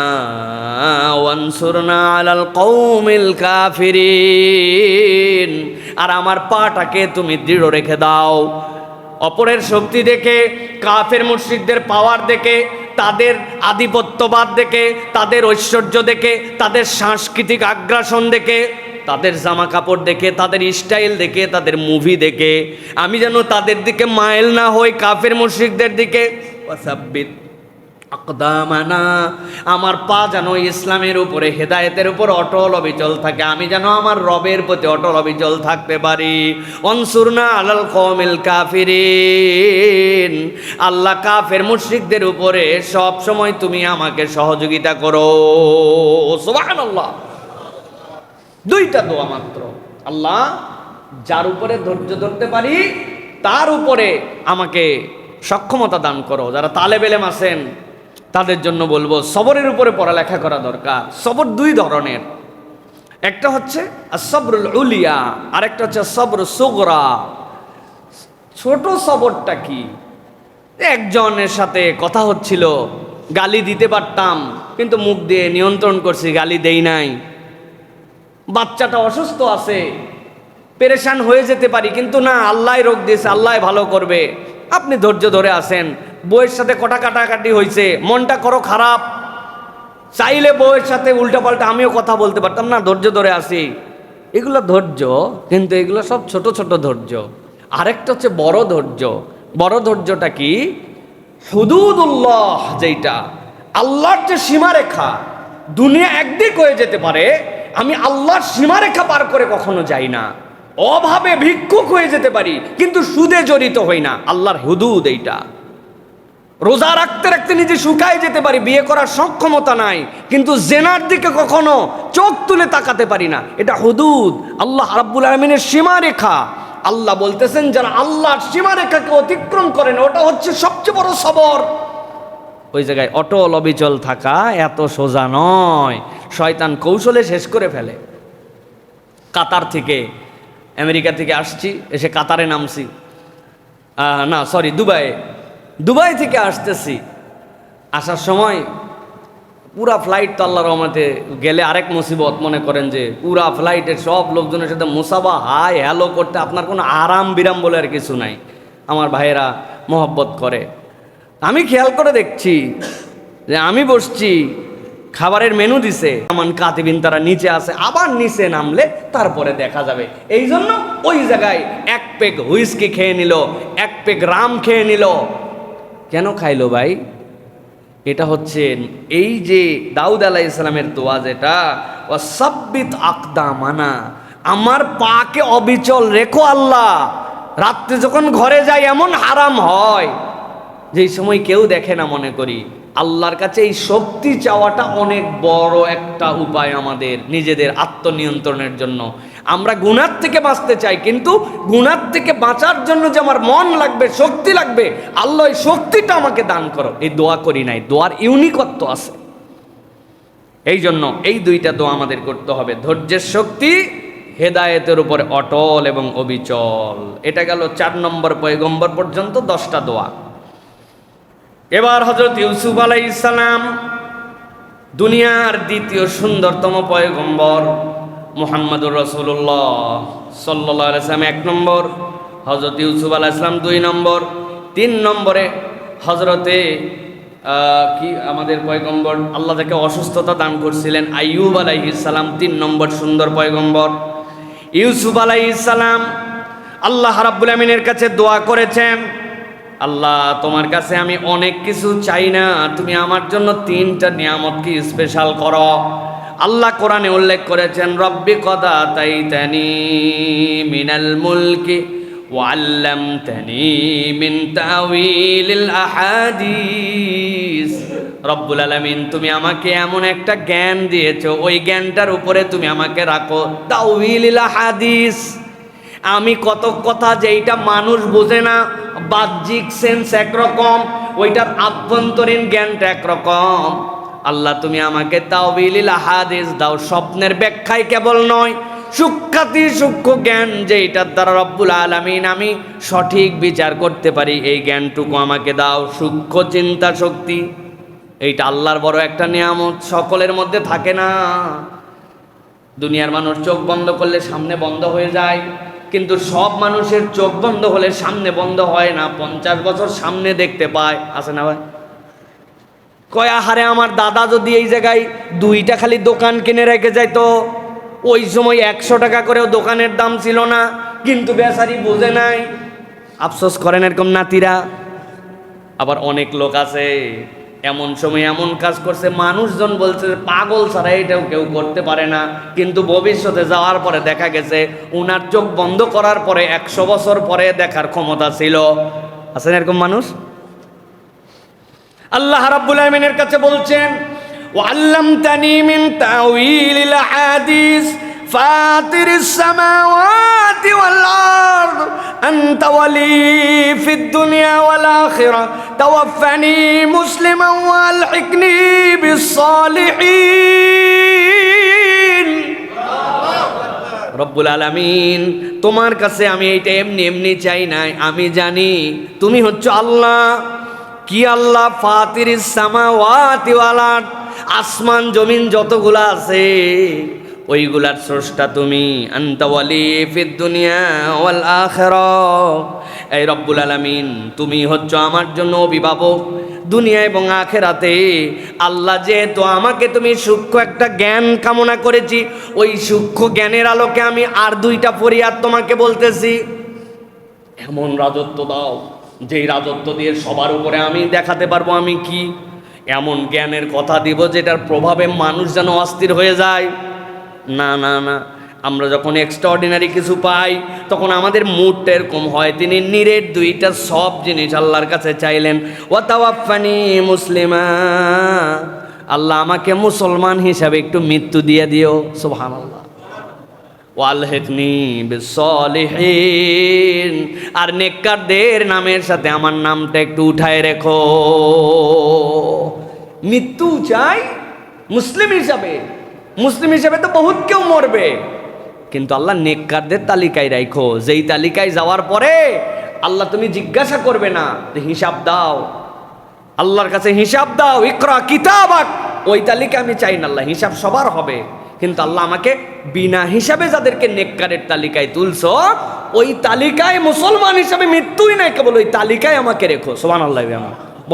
S1: ওয়ানসুরনা আলাল কওমিল কাফিরিন, আর আমার পাটাকে তুমি দৃঢ় রেখে দাও অপরের শক্তি দেখে, কাফের মুশরিকদের পাওয়ার দেখে, তাদের আধিপত্যবাদ দেখে, তাদের ঐশ্বর্য দেখে, তাদের সাংস্কৃতিক আগ্রাসন দেখে, তাদের জামা কাপড় দেখে, তাদের স্টাইল দেখে, তাদের মুভি দেখে আমি যেন তাদের দিকে মাইল না হই, কাফের মুশরিকদের দিকে। ওয়াসাব্বিত আকদামানা, আমার পা যেন ইসলামের উপরে, হেদায়েতের উপর অটল অবিচল থাকে, আমি যেন আমার রবের প্রতি অটল অবিচল থাকতে পারি। অনসুরনা আলাল কওমিল কাফিরিন, আল্লাহ কাফের মুশরিকদের উপরে সব সময় তুমি আমাকে সহযোগিতা করো। সুবহানাল্লাহ। দুইটা দোয়া মাত্র। আল্লাহ, যার উপরে ধৈর্য ধরতে পারি তার উপরে আমাকে সক্ষমতা দান করো। যারা তালেব ইলম আছেন তাদের জন্য বলবো, সবরের উপরে পড়ালেখা করা দরকার। সবর দুই ধরনের, একটা হচ্ছে আসবরুল উলিয়া, আরেকটা হচ্ছে সবর সুগরা। ছোট সবরটা কি? একজনের সাথে কথা হচ্ছিল, গালি দিতে পারতাম কিন্তু মুখ দিয়ে নিয়ন্ত্রণ করছি, গালি দেই নাই। বাচ্চাটা অসুস্থ আছে, পেরেশান হয়ে যেতে পারি কিন্তু না, আল্লাহ রোগ দিয়েছে, আল্লাহ ভালো করবে। আপনি ধৈর্য ধরে আছেন। বউয়ের সাথে কটা কাটাকাটি হয়েছে, মনটা করো খারাপ, চাইলে বউয়ের সাথে উল্টাপাল্টা আমিও কথা বলতে পারতাম না, ধৈর্য ধরে আসি। এগুলো ধৈর্য, কিন্তু এগুলো সব ছোট ছোট ধৈর্য। আরেকটা হচ্ছে বড় ধৈর্য। বড় ধৈর্যটা কি? হুদুদুল্লাহ, যেটা আল্লাহর যে সীমারেখা, দুনিয়া একদিক হয়ে যেতে পারে, আমি আল্লাহর সীমারেখা পার করে কখনো যাই না। অভাবে ভিক্ষুক হয়ে যেতে পারি কিন্তু সুদে জড়িত হই না, আল্লাহর হুদুদ এইটা। রোজা রাখতে রাখতে নিজে শুকায় যেতে পারি, বিয়ে করার সক্ষমতা নাই কিন্তু জেনার দিকে কখনো চোখ তুলে তাকাতে পারি না, এটা হুদুদ, আল্লাহ রাব্বুল আলামিনের সীমারেখা। আল্লাহ বলতেছেন যারা আল্লাহর সীমারেখাকে অতিক্রম করেন ওটা হচ্ছে সবচেয়ে বড় সবর। ওই জায়গায় অটল অবিচল থাকা এত সোজা নয়, শয়তান কৌশলে শেষ করে ফেলে। কাতার থেকে, আমেরিকা থেকে আসছি, এসে কাতারে নামছি, না সরি দুবাই থেকে আসতেছি। আসার সময় পুরা ফ্লাইট তো আল্লাহর রহমতে গেলে আরেক মুসিবত, মনে করেন যে পুরা ফ্লাইটের সব লোকজনের সাথে মুসাবা হাই হ্যালো করতে আপনার কোনো আরাম বিরাম বলে আর কিছু নাই। আমার ভাইয়েরা মহব্বত করে। আমি খেয়াল করে দেখছি যে আমি বসছি, খাবারের মেনু দিছে, আমান কাতিবিন তারা নিচে আছে, আবার নিচে নামলে তারপরে দেখা যাবে। এই জন্য ওই জায়গায় এক পেগ হুইস্কি খেয়ে নিল, এক পেগ রাম খেয়ে নিল। কেন খাইলো ভাই? এটা হচ্ছে এই যে দাউদ আলাইহিস সালামের দোয়া, যেটা ওয়াসাব্বিত আকদামানা, আমার পাকে অবিচল রেখো আল্লাহ। রাত্রে যখন ঘরে যাই এমন হারাম হয় যেই সময় কেউ দেখে না, মনে করি আল্লাহর কাছে এই শক্তি চাওয়াটা অনেক বড় একটা উপায় আমাদের নিজেদের আত্মনিয়ন্ত্রণের জন্য। আমরা গুনাহ থেকে বাঁচতে চাই কিন্তু গুনাহ থেকে বাঁচার জন্য যে আমার মন লাগবে, শক্তি লাগবে, আল্লাহ এই শক্তিটা আমাকে দান করো, এই দোয়া করি নাই। দোয়ার ইউনিকত্ব আছে। এই জন্য এই দুইটা দোয়া আমাদের করতে হবে, ধৈর্যের শক্তি, হেদায়েতের উপরে অটল এবং অবিচল। এটা গেল 4 নম্বর পয়গম্বর পর্যন্ত 10টা দোয়া। এবার হযরত ইউসুফ আলাইহিস সালাম, দুনিয়ার দ্বিতীয় সুন্দরতম পয়গম্বর মুহাম্মদুর রাসূলুল্লাহ সাল্লাল্লাহু আলাইহি ওয়াসাল্লাম 1 নম্বর, হযরত ইউসুফ আলাইহিস সালাম 2 নম্বর, 3 নম্বরে হযরতে কি আমাদের পয়গম্বর, আল্লাহ তাকে অসুস্থতা দান করছিলেন, আইয়ুব আলাইহিস সালাম 3 নম্বর সুন্দর পয়গম্বর। ইউসুফ আলাইহিস সালাম আল্লাহ রাব্বুল আমিনের কাছে দোয়া করেছেন, আল্লাহ তোমার কাছে আমি অনেক কিছু চাই না, তুমি আমার জন্য 3টা নিয়ামতকে স্পেশাল করো। আল্লাহ কোরআনে উল্লেখ করেছেন, রব্বি কদ আতাইতানি মিনাল মুলকি ওয়া আল্লামতানি মিন তাউইলিল আহাদিস। রব্বুল আলামিন, তুমি আমাকে এমন একটা জ্ঞান দিয়েছো, ওই জ্ঞানটার উপরে তুমি আমাকে রাখো তাউইলিল আহাদিস। আমি কত কথা যেইটা মানুষ বোঝে না, বাহ্যিক সেন্স একরকম, ওইটার আভ্যন্তরীণ জ্ঞানটা একরকম। আল্লাহ তুমি আমাকে তাওবিলিল আহাদিস দাও, স্বপ্নের ব্যাখ্যায় কেবল নয়, সূক্ষ্মাতি সূক্ষ্ম জ্ঞান, যেইটার দ্বারা রব্বুল আলামিন আমি সঠিক বিচার করতে পারি, এই জ্ঞানটুকু আমাকে দাও। সূক্ষ্ম চিন্তা শক্তি, এইটা আল্লাহর বড় একটা নিয়ামত, সকলের মধ্যে থাকে না। দুনিয়ার মানুষ চোখ বন্ধ করলে সামনে বন্ধ হয়ে যায়, কিন্তু সব মানুষের চোখ বন্ধ হলে সামনে বন্ধ হয় না, 50 বছর সামনে দেখতে পায়, আছে না ভাই? কয় আহারে আমার দাদা যদি এই জায়গায় 2টা খালি দোকান কিনে রেখে যাইতো, ওই সময় 100 টাকা করেও দোকানের দাম ছিল না, কিন্তু বেচারি বুঝে নাই। আফসোস করেন এরকম নাতিরা। আবার অনেক লোক আছে এমন সময় এমন কাজ করছে, মানুষজন বলছে পাগল ছাড়া এটাও কেউ করতে পারে না, কিন্তু ভবিষ্যতে যাওয়ার পরে দেখা গেছে উনার চোখ বন্ধ করার পরে 100 বছর পরে দেখার ক্ষমতা ছিল। আছেন এরকম মানুষ? আল্লাহ রাব্বুল আলামিনের কাছে বলছেন, ওয়াল্লামতানি মিন তাউইলিল হাদিস ফাতিরিস সামাওয়াতি ওয়াল আরদ আনতা ওয়ালি ফিদ দুনিয়া ওয়াল আখিরা তাওয়াফফানি মুসলিমান ওয়ালহিকনি বিস সালিহিন। রব্বুল আলামিন, তোমার কাছে আমি এইটা এমনি এমনি চাই নাই, আমি জানি তুমি হচ্ছে আল্লাহ। কি আল্লাহ? ফাতিরিস সামাওয়াতি ওয়াল আরদ, আসমান জমিন যতগুলা আছে ওইগুলার স্রষ্টা তুমি। আনতা ওয়ালি ফিদ দুনিয়া ওয়াল আখিরাহ, এই রব্বুল আলামিন তুমি হচ্ছে আমার জন্য অভিভাবক দুনিয়া এবং আখিরাতে। আল্লাহ, যেহেতু আমাকে তুমি সূক্ষ্ম একটা জ্ঞান কামনা করেছি, ওই সূক্ষ্ম জ্ঞানের আলোকে আমি আর 2টা ফরিয়াদ তোমাকে বলতেছি। এমন রাজত্ব দাও যেই রাজত্ব দিয়ে সবার উপরে আমি দেখাতে পারবো আমি কি। এমন জ্ঞানের কথা দিব যেটার প্রভাবে মানুষ যেন অস্থির হয়ে যায়। না না না, আমরা যখন এক্সট্রাঅর্ডিনারি কিছু পাই তখন আমাদের মুডটা এরকম হয়। তিনি নিরেট 2টা সব জিনিস আল্লাহর কাছে চাইলেন। ওয়াতাওয়াফানি মুসলিমা, আল্লাহ আমাকে মুসলমান হিসাবে একটু মৃত্যু দিয়ে দিও। সুবহানাল্লাহ। ওয়ালহিকনি বিসসালিহিন, আর নেককারদের নামের সাথে আমার নামটা একটু উঠায় রেখো। মৃত্যু চাই মুসলিম হিসাবে। মুসলিম হিসাবে তো বহুত কেউ মরবে, কিন্তু আল্লাহ নেককারদের তালিকায় রাখো, যেই তালিকায় যাওয়ার পরে আল্লাহ তুমি জিজ্ঞাসা করবে না, হিসাব দাও, আল্লাহর কাছে হিসাব দাও, ইকরা কিতাবাক। ওই তালিকা আমি চাই না, আল্লাহ হিসাব সবার হবে, কিন্তু আল্লাহ আমাকে বিনা হিসাবে যাদেরকে নেককারের তালিকায় তুলছো, ওই তালিকায় মুসলমান হিসাবে মৃত্যুই নাই, কেবল ওই তালিকায় আমাকে রেখো। সুবহানাল্লাহ।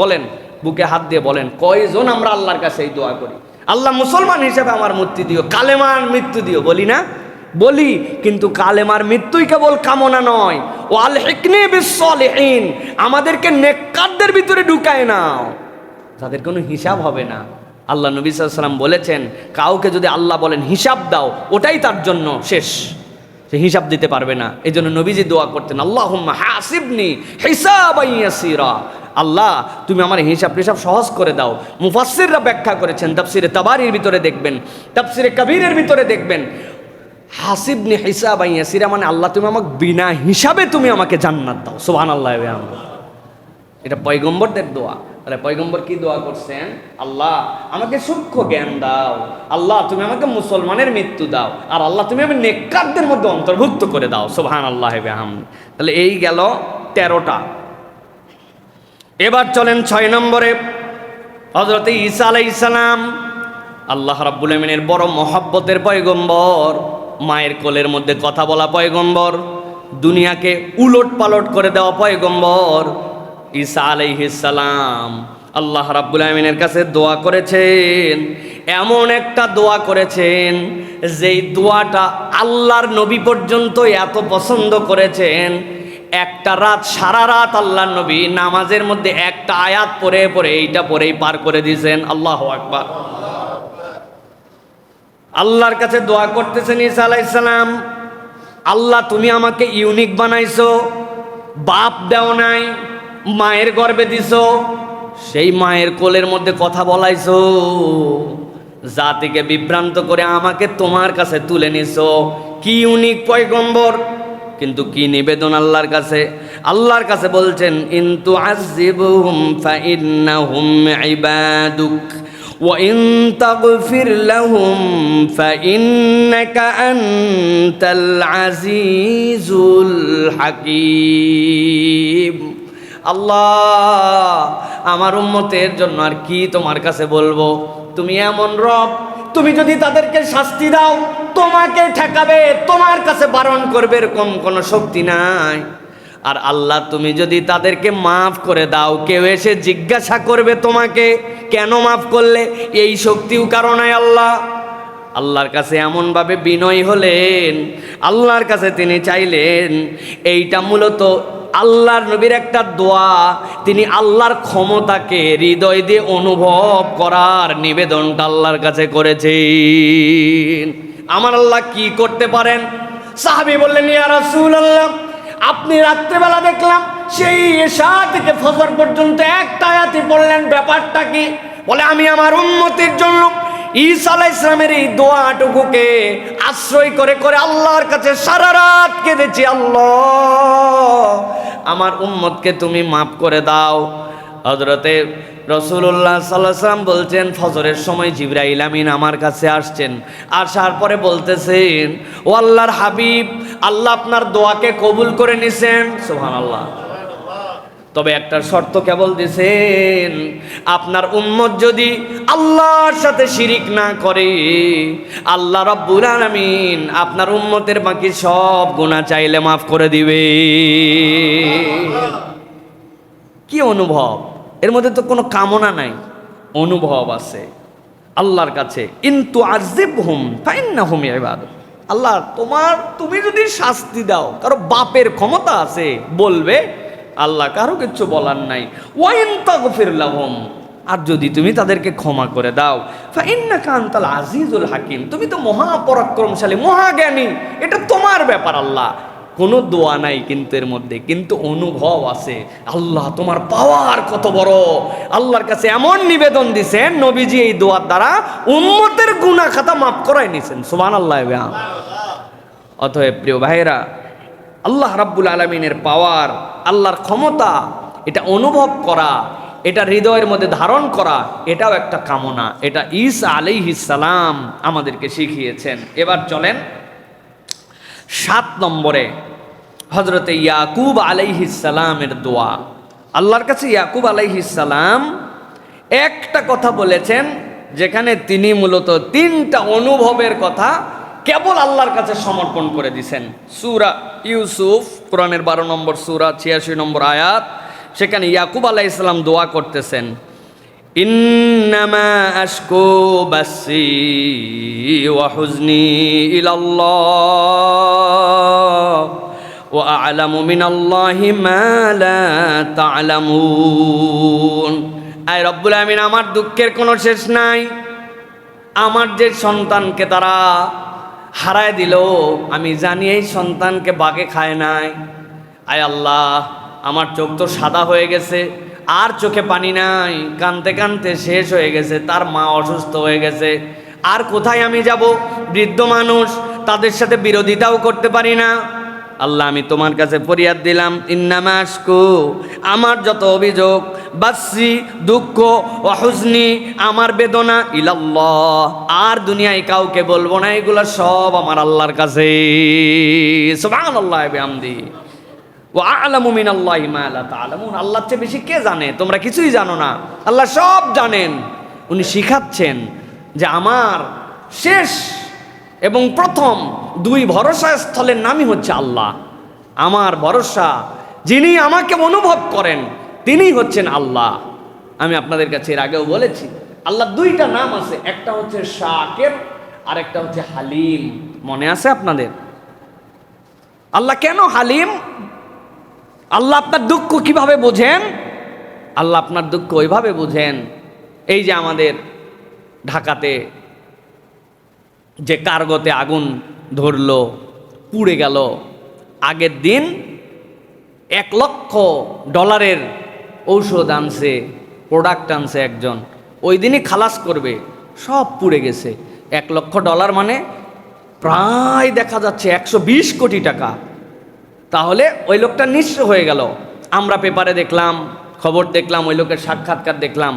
S1: বলেন, বুকে হাত দিয়ে বলেন, কয়জন আমরা আল্লাহর কাছে এই দোয়া করি? আল্লাহ মুসলমান হিসেবে আমার মৃত্যু দিও, কালেমার মৃত্যু দিও, বলি না? বলি, কিন্তু কালেমার মৃত্যুই কেবল কামনা নয়। ওয়ালহিকনি বিসসালিহিন, আমাদেরকে নেককারদের ভিতরে ঢুকায় নাও যাদের কোনো হিসাব হবে না। আল্লাহ নবী সাল্লাল্লাহু আলাইহি ওয়াসাল্লাম বলেছেন, কাউকে যদি আল্লাহ বলেন হিসাব দাও, ওটাই তার জন্য শেষ, সে হিসাব দিতে পারবে না। এই জন্য নবীজি দোয়া করতেন, আল্লাহুম্মা হাসিবনি হিসাবান ইয়াসীরা, আল্লাহ তুমি আমার হিসাব টিসাব সহজ করে দাও। মুফাসসিররা ব্যাখ্যা করেছেন, তাফসিরে তাবারির ভিতরে দেখবেন, তাফসিরে কবিরের ভিতরে দেখবেন, হাসিবনি হিসাবান ইয়াসীরা মানে আল্লাহ তুমি আমাকে বিনা হিসাবে তুমি আমাকে জান্নাত দাও। সুবহানাল্লাহ। এটা পয়গম্বরদের দোয়া। তাহলে পয়গম্বর কি দোয়া করছেন? আল্লাহ আমাকে সূক্ষ্ম জ্ঞান দাও, আল্লাহ তুমি আমাকে মুসলমানের মৃত্যু দাও, আর আল্লাহ তুমি আমি নেককারদের মধ্যে অন্তর্ভুক্ত করে দাও। সুবহানাল্লাহ। তাহলে এই গেল 13টা। এবার চলেন 6 নম্বরে, হযরত ঈসা আলাইহিস সালাম, আল্লাহ রাব্বুল আলামিনের বড় মহব্বতের পয়গম্বর, মায়ের কোলের মধ্যে কথা বলা পয়গম্বর, দুনিয়াকে উলট পালট করে দেওয়া পয়গম্বর ঈসা আলাইহিস সালাম। আল্লাহ রাব্বুল আলামিনের কাছে দোয়া করেছেন, এমন একটা দোয়া করেছেন যেই দোয়াটা আল্লাহর নবী পর্যন্ত এত পছন্দ করেছেন। একটা রাত, সারা রাত আল্লাহর নবী নামাজের মধ্যে একটা আয়াত পড়ে পড়ে এইটা পড়েই পার করে দিয়েছেন। আল্লাহু আকবার। আল্লাহর কাছে দোয়া করতেছেন ঈসা আলাইহিস সালাম, আল্লাহ তুমি আমাকে ইউনিক বানাইছো, বাপ দেও নাই, মায়ের গর্ভে দিছো, সেই মায়ের কোলের মধ্যে কথা বলাইছো, জাতিকে বিভ্রান্ত করে আমাকে তোমার কাছে তুলে নিছো। কি ইউনিক পয়গম্বর, কিন্তু কি নিবেদন আল্লাহর কাছে? আল্লাহর কাছে বলছেন, ইন তুআযিবহুম ফাইন্নাহুম ইবাদুক ওয়া ইন তাগফির লাহুম ফাইন্নাকা আনতাল আজিজুল হাকীম। আল্লাহ আমার উম্মতের জন্য আর কি তোমার কাছে বলবো? তুমি এমন রব, তুমি যদি তাদেরকে শাস্তি দাও তোমাকে ঠেকাবে, তোমার কাছে বারণ করবে, এরকম কোনো শক্তি নাই। আর আল্লাহ তুমি যদি তাদেরকে মাফ করে দাও, কেউ এসে জিজ্ঞাসা করবে তোমাকে কেন মাফ করলে, এই শক্তিও কারো নাই আল্লাহ। আল্লাহর কাছে এমনভাবে বিনয়ী হলেন, আল্লাহর কাছে তিনি চাইলেন। এইটা মূলত আল্লাহর নবীর একটা দোয়া, তিনি আল্লাহর ক্ষমতাকে হৃদয় দিয়ে অনুভব করার নিবেদনটা আল্লাহর কাছে করেছেন। আমার আল্লাহ কি করতে পারেন? সাহাবী বললেন, ইয়া রাসূলুল্লাহ, আপনি রাত্রেবেলা দেখলাম সেই এশা থেকে ফজর পর্যন্ত একটা আয়াতই পড়লেন, ব্যাপারটা কি? বলে, আমি আমার উম্মতের জন্য ঈসা আলাইহিস সালামের এই দোয়াটুকুকে আশ্রয় করে করে আল্লাহর কাছে সারা রাত কেঁদেছি, আল্লাহ আমার উম্মতকে তুমি মাফ করে দাও। হযরতে রাসূলুল্লাহ সাল্লাল্লাহু আলাইহি ওয়াসাল্লাম বলছেন, ফজরের সময় জিবরাইল আমিন আমার কাছে আসছেন, আসার পরে বলতেছেন, ও আল্লাহর হাবিব, আল্লাহ আপনার দোয়াকে কবুল করে নিছেন, সুবহানাল্লাহ। তবে একটা শর্ত কেবল দিছেন, আপনার উম্মত যদি আল্লাহর সাথে শিরিক না করে, আল্লাহ রাব্বুল আলামিন আপনার উম্মতের বাকি সব গুনাহ চাইলে মাফ করে দিবে। কি অনুভব! এর মধ্যে তো কোনো কামনা নাই, অনুভব আছে আল্লাহর কাছে। ইনতু আযিবহুম ফাইন্নাহুম ইবাদুক। আল্লাহ তুমি যদি শাস্তি দাও, কারো বাপের ক্ষমতা আছে বলবে, আল্লাহ কারো কিছু বলার নাই। ওয়াইন তাগফির লাহুম, আর যদি তুমি তাদেরকে ক্ষমা করে দাও, ফাইন্নাকা আনতাল আজিজুল হাকিম, তুমি তো মহাপরাক্রমশালী, মহাজ্ঞানী, এটা তোমার ব্যাপার আল্লাহ। কোনো দোয়া নাই কিন্তু এর মধ্যে, কিন্তু অনুভব আছে, আল্লাহ তোমার পাওয়ার কত বড়। আল্লাহর কাছে এমন নিবেদন দিছেন, নবীজি এই দোয়ার দ্বারা উম্মতের গুনাহ খাতা মাফ করাই নিছেন, সুবহানাল্লাহ। অতএব প্রিয় ভাইরা, আল্লাহ রাব্বুল আলামিনের পাওয়ার, আল্লাহর ক্ষমতা, এটা অনুভব করা, এটা হৃদয়ের মধ্যে ধারণ করা, এটাও একটা কামনা। এটা ঈসা আলাইহিস সালাম আমাদেরকে শিখিয়েছেন। এবার চলেন 7 নম্বরে, হযরতে ইয়াকুব আলাইহিস সালামের দোয়া। আল্লাহর কাছে ইয়াকুব আলাইহিস সালাম একটা কথা বলেছেন, যেখানে তিনি মূলত 3টা অনুভবের কথা কেবল আল্লাহর কাছে সমর্পণ করে দিয়েছেন। সূরা ইউসুফ, কোরআনের 12 নম্বর সূরা, 86 নম্বর আয়াত, সেখানে ইয়াকুব আলাইহিস সালাম দোয়া করতেছেন, ইন্নামা আশকু বাসি ওয়া হুজনি ইলাল্লাহ ওয়া আ'লামু মিনাল্লাহি মা লা তা'লামুন। আয় রব্বুল আমিন, আমার দুঃখের কোনো শেষ নাই। আমার যে সন্তানকে তারা হারায় দিল, আমি জানি এই সন্তানকে বাঘে খায় নাই। আয় আল্লাহ, আমার চোখ তো সাদা হয়ে গেছে, আর চোখে পানি নাই, কানতে কানতে শেষ হয়ে গেছে, তার মা অসুস্থ হয়ে গেছে, আর কোথায় আমি যাব? বৃদ্ধ মানুষ, তাদের সাথে বিরোধিতাও করতে পারি না। আল্লাহ, আমি তোমার কাছে ফরিয়াদ দিলাম, ইন্নামা আশকু, আমার যত অভিযোগ, বাসি দুঃখ, ও হুজনি আমার বেদনা, ইলাল্লাহ, আর দুনিয়ায় কাউকে বলবো না, এগুলো সব আমার আল্লাহর কাছে। সুবহানাল্লাহ বিহামদি ওয়া আ'লামু মিনাল্লাহি মা লা তা'লামুন। আল্লাহর চেয়ে বেশি কে জানে? তোমরা কিছুই জানো না, আল্লাহ সব জানেন। উনি শিখাচ্ছেন যে আমার শেষ এবং প্রথম 2 ভরসা স্থলের নামই হচ্ছে আল্লাহ। আমার ভরসা, যিনি আমাকে অনুভব করেন, তিনি হচ্ছেন আল্লাহ। আমি আপনাদের কাছে এর আগেও বলেছি, আল্লাহ 2টা নাম আছে, একটা হচ্ছে শাকির আর একটা হচ্ছে হালিম। মনে আছে আপনাদের? আল্লাহ কেন হালিম? আল্লাহ আপনার দুঃখ কিভাবে বোঝেন? আল্লাহ আপনার দুঃখ ওইভাবে বোঝেন, এই যে আমাদের ঢাকাতে যে কার্গোতে আগুন ধরলো, পুড়ে গেল, আগের দিন $1,00,000 ঔষধ আনছে, প্রোডাক্ট আনছে একজন, ওই দিনই খালাস করবে, সব পুড়ে গেছে। $1,00,000 মানে প্রায় দেখা যাচ্ছে 120 কোটি টাকা। তাহলে ওই লোকটা নিঃস্ব হয়ে গেল। আমরা পেপারে দেখলাম, খবর দেখলাম, ওই লোকের সাক্ষাৎকার দেখলাম।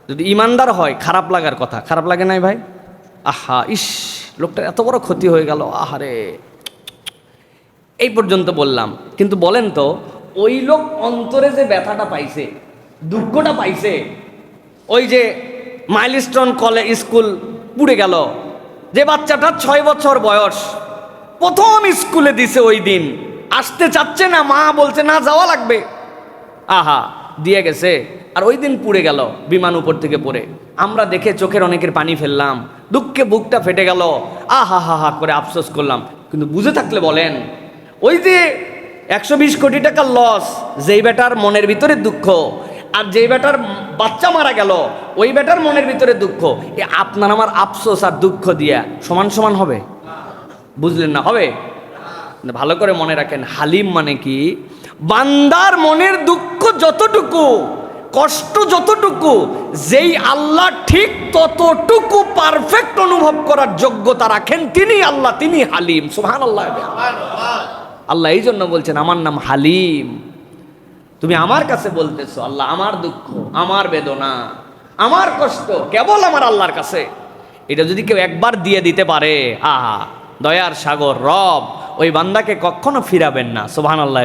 S1: যদি ইমানদার হয় খারাপ লাগার কথা, খারাপ লাগে নাই ভাই? আহা, ইস, লোকটার এত বড় ক্ষতি হয়ে গেল, আহারে। এই পর্যন্ত বললাম, কিন্তু বলেন তো, ওই লোক অন্তরে যে ব্যথাটা পাইছে, দুঃখটা পাইছে, ওই যে মাইলস্টোন কলেজ স্কুল পুড়ে গেল, যে বাচ্চাটা 6 বছর বয়স, প্রথম স্কুলে দিছে, ওই দিন আসতে চাচ্ছে না, মা বলছে না যাওয়া লাগবে, আহা দিয়ে গেছে, আর ওই দিন পুড়ে গেল বিমান উপর থেকে পড়ে। আমরা দেখে চোখের অনেকের পানি ফেললাম, দুঃখে বুকটা ফেটে গেল, আহা হা হা করে আফসোস করলাম। কিন্তু বুঝে থাকলে বলেন, ওই যে 120 কোটি টাকার লস, যেই বেটার মনের ভিতরে দুঃখ, আর যেই বেটার বাচ্চা মারা গেল ওই বেটার মনের ভিতরে দুঃখ, এ আপনার আমার আফসোস আর দুঃখ দিয়া সমান সমান হবে? বুঝলেন না? হবে? ভালো করে মনে রাখেন, হালিম মানে কি? বান্দার মনের দুঃখ যতটুকু, কষ্ট যতটুকু, যেই আল্লাহ ঠিক ততটুকু পারফেক্ট অনুভব করার যোগ্যতা রাখেন, তিনি আল্লাহ, তিনি হালিম। সুবহানাল্লাহ। আল্লাহ এই জন্য বলছেন আমার নাম হালিম। তুমি আমার কাছে বলতেছো আল্লাহ আমার দুঃখ, আমার বেদনা, আমার কষ্ট কেবল আমার আল্লাহর কাছে। এটা যদি কেউ একবার দিয়ে দিতে পারে, আহা, দয়ার সাগর রব ওই বান্দাকে কখনো ফিরাবেন না। সুবহানাল্লাহ।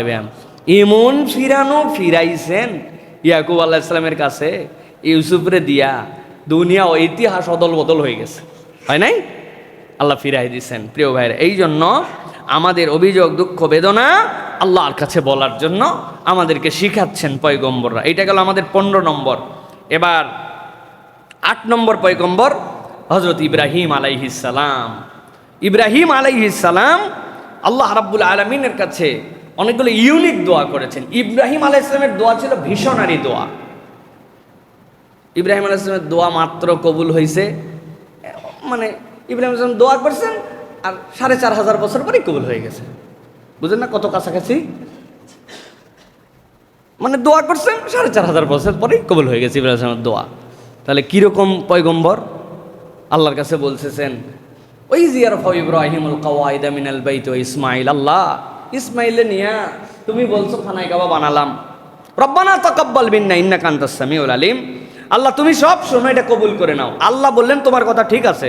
S1: এমন ফিরানো ফিরাইছেন ইয়াকুব আলাইহিস সালামের কাছে, ইউসুফরে দিয়া দুনিয়া ও ইতিহাস অদল বদল হয়ে গেছে, হয় নাই? আল্লাহ ফিরাই দিয়েছেন। প্রিয় ভাইরা, এই জন্য আমাদের অভিযোগ, দুঃখ, বেদনা আল্লাহর কাছে বলার জন্য আমাদেরকে শিখাচ্ছেন পয়গম্বররা। এইটা গেল আমাদের 15 নম্বর। এবার 8 নম্বর পয়গম্বর হযরত ইব্রাহিম আলাইহিস সালাম। ইব্রাহিম আলাইহিস সালাম আল্লাহ রাব্বুল আলামিনের কাছে অনেকগুলো ইউনিক দোয়া করেছেন। ইব্রাহিম আলাইহিস সালামের দোয়া ছিল ভীষণারি দোয়া। ইব্রাহিম আলাইহিস সালামের দোয়া মাত্র কবুল হয়েছে, মানে ইব্রাহিম আলাইহিস সালাম দোয়া করছেন আর 4500 বছর পরেই কবুল হয়ে গেছে। বুঝলেন না কত কাছাকাছি? মানে দোয়া করছেন 4500 বছর পরেই কবুল হয়ে গেছে ইব্রাহিম আলাইহিস সালামের দোয়া। তাহলে কিরকম পয়গম্বর? আল্লাহর কাছে বলতেছেন, ওই জিয়ারফা ইব্রাহিমুল কাওয়াইদা মিনাল বাইত ওয়া ইসমাঈল, আল্লাহ ইসমাইলে নিয়া তুমি বলছো খানায় কাবা বানালাম, রব্বানা তাকাব্বাল মিন্না ইন্নাকা আনতাস সামিউল আলিম, আল্লাহ তুমি সব শোনো, এটা কবুল করে নাও। আল্লাহ বললেন তোমার কথা ঠিক আছে,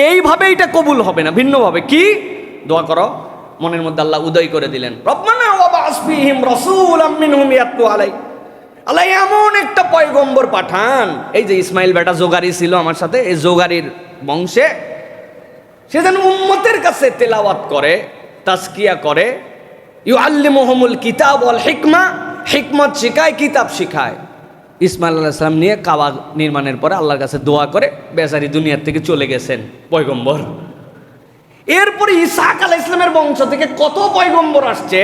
S1: এইভাবে এটা কবুল হবে না, ভিন্নভাবে। কি? দোয়া করো। মনের মধ্যে আল্লাহ উদয় করে দিলেন, রব্বানা ওয়া বা'আস ফীহিম রাসূলাম মিনহুম ইয়াতলু আলাই, আল্লাহ এমন একটা পয়গম্বর পাঠান। এই যে ইসমাইল বেটা জোগাড়ি ছিল আমার সাথে, এই জোগাড়ির বংশে, সে যেন উম্মতের কাছে তেলাওয়াত করে, তাজকিয়া করে, ইউআল্লিমুহুমুল কিতাব ওয়াল হিকমা, হিকমত শিখায়, কিতাব শিখায়। ইসমাইল আলাইহিস সালাম নিয়ে কাবা নির্মাণের পরে আল্লাহর কাছে দোয়া করে বেচারি দুনিয়ার থেকে চলে গেছেন পয়গম্বর। এরপরে ইসহাক আলাইহিস সালামের বংশ থেকে কত পয়গম্বর আসছে,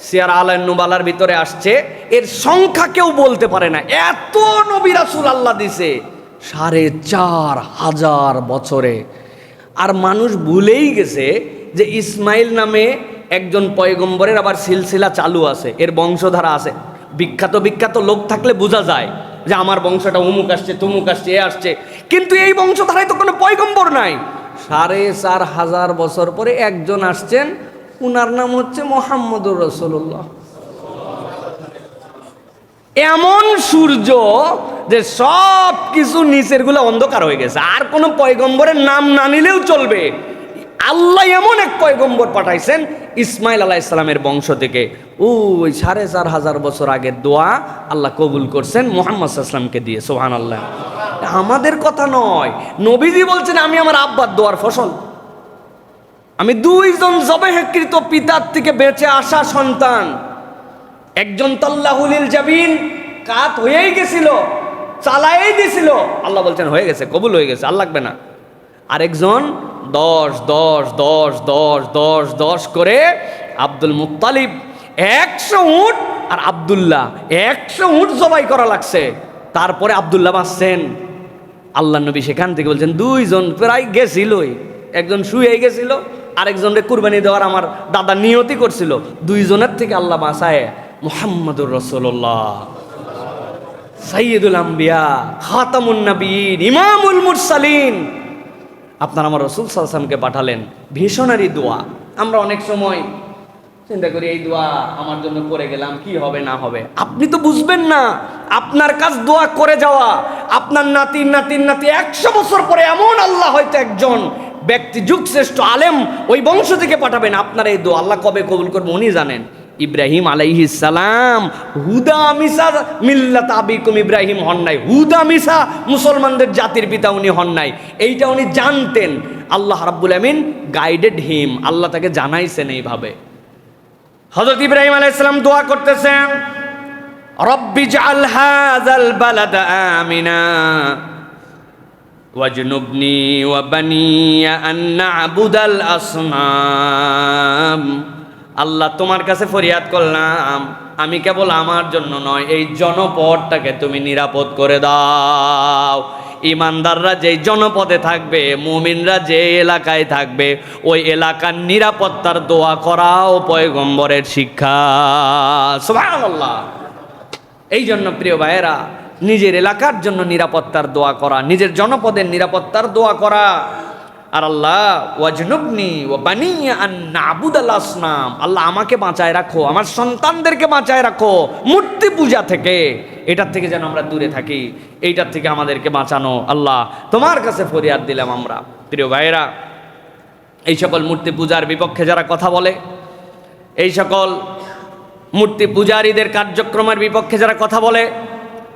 S1: সিয়ার আলাইন নুবালার ভিতরে আসছে, এর সংখ্যা কেউ বলতে পারে না। এত নবী রাসূল আল্লাহ দিছে 4500 বছরে। আর মানুষ ভুলেই গেছে যে ইসমাইল নামে একজন পয়গম্বরের আবার সিলসিলা চালু আছে, এর বংশধারা আছে। বিখ্যাত বিখ্যাত লোক থাকলে বোঝা যায় যে আমার বংশটা অমুক আসছে, তমুক আসছে, এ আসছে, কিন্তু এই বংশধারায় তো কোনো পয়গম্বর নাই। 4500 বছর পরে একজন আসছেন, উনার নাম হচ্ছে মুহাম্মদুর রাসূলুল্লাহ। এমন সূর্য যে সব কিছু নিচের গুলো অন্ধকার হয়ে গেছে, আর কোনো পয়গম্বরের নাম না নিলেও চলবে। আল্লাহ এমন এক পয়গম্বর পাঠাইছেন ইসমাইল আলাইহিস সালামের বংশ থেকে। ওই 4500 বছর আগের দোয়া আল্লাহ কবুল করছেন মুহাম্মদ সাল্লাল্লাহু আলাইহি ওয়াসাল্লামকে দিয়ে। সুবহানাল্লাহ। আমাদের কথা নয়, নবীজি বলছেন আমি আমার আব্বার দোয়ার ফসল, আমি 2 জন জবেহকৃত পিতার থেকে বেঁচে আসা সন্তান। একজন তাল্লাহুলিল জাবিন, কাত হয়েই গেছিল, চালায়েই দিছিল, আল্লাহ বলছেন হয়ে গেছে, কবুল হয়ে গেছে, আর লাগবে না। আরেকজন 10 10 10 10 10 10 করে আব্দুল মুত্তালিব 100 উট, আর আব্দুল্লাহ 100 উট জবাই করা লাগছে। তারপরে আব্দুল্লাহ বাঁচছেন। আল্লাহ নবী সেখান থেকে বলছেন 2 জন প্রায় গেছিলই, একজন শুয়ে গেছিল, আরেকজনকে কুরবানি দেওয়ার আমার দাদা নিয়তি করছিল। 2 জনের থেকে আল্লাহ বাঁচায় মুহাম্মদুর রাসূলুল্লাহ, সাইয়্যিদুল আম্বিয়া, খাতামুন নবিয়্যিন, ইমামুল মুরসালিন। আপনার আমার রাসূল সাল্লাল্লাহু আলাইহি ওয়াসাল্লামকে পাঠালেন। ভীষণারি দোয়া। আমরা অনেক সময় চিন্তা করি এই দোয়া আমার জন্য করে গেলাম, কি হবে না হবে। আপনি তো বুঝবেন না, আপনার কাজ দোয়া করে যাওয়া। আপনার নাতি 100 বছর পরে এমন আল্লাহ হয়তো একজন ব্যক্তি, যুগশ্রেষ্ঠ আলেম ওই বংশ থেকে পাঠাবেন। আপনার এই দোয়া আল্লাহ কবে কবুল করবে উনি জানেন। ইব্রাহিম আলাইহিস সালাম হুদা মিসা মিল্লাত আবিকুম ইব্রাহিম হন নাই, হুদা মিসা মুসলমানদের জাতির পিতা উনি হন নাই, এইটা উনি জানতেন। আল্লাহ রাব্বুল আমিন গাইডেড হিম, আল্লাহ তাকে জানাইছেন এইভাবে। হযরত ইব্রাহিম আলাইহিস সালাম দোয়া করতেছেন, রব্বি জাআল হাযাল বালাদা আমিনা ওয়াজনুবনি ওয়া বানিয়া আন না'বুদাল আসনাম। আল্লাহ তোমার কাছে ফরিয়াদ করলাম, আমি কেবল আমার জন্য নয়, এই জনপদটাকে তুমি নিরাপদ করে দাও। ইমানদাররা যেই জনপদে থাকবে, মুমিনরা যে এলাকায় থাকবে, ওই এলাকার নিরাপত্তার দোয়া করাও পয়গম্বরের শিক্ষা। সুবহানাল্লাহ। এই জন্য প্রিয় ভাইয়েরা, নিজের এলাকার জন্য নিরাপত্তার দোয়া করা, নিজের জনপদের নিরাপত্তার দোয়া করা। আর আল্লাহ ওয়াজনুবনি ওয়া বানিয়া আন না'বুদাল আসনাম, আল্লাহ আমাকে বাঁচায় রাখো, আমার সন্তানদেরকে বাঁচায় রাখো মূর্তি পূজা থেকে, এটার থেকে যেন আমরা দূরে থাকি, এইটার থেকে আমাদেরকে বাঁচানো আল্লাহ তোমার কাছে ফরিয়াদ দিলাম আমরা। প্রিয় ভাইয়েরা, এই সকল মূর্তি পূজার বিপক্ষে যারা কথা বলে, এই সকল মূর্তি পূজারীদের কার্যক্রমের বিপক্ষে যারা কথা বলে,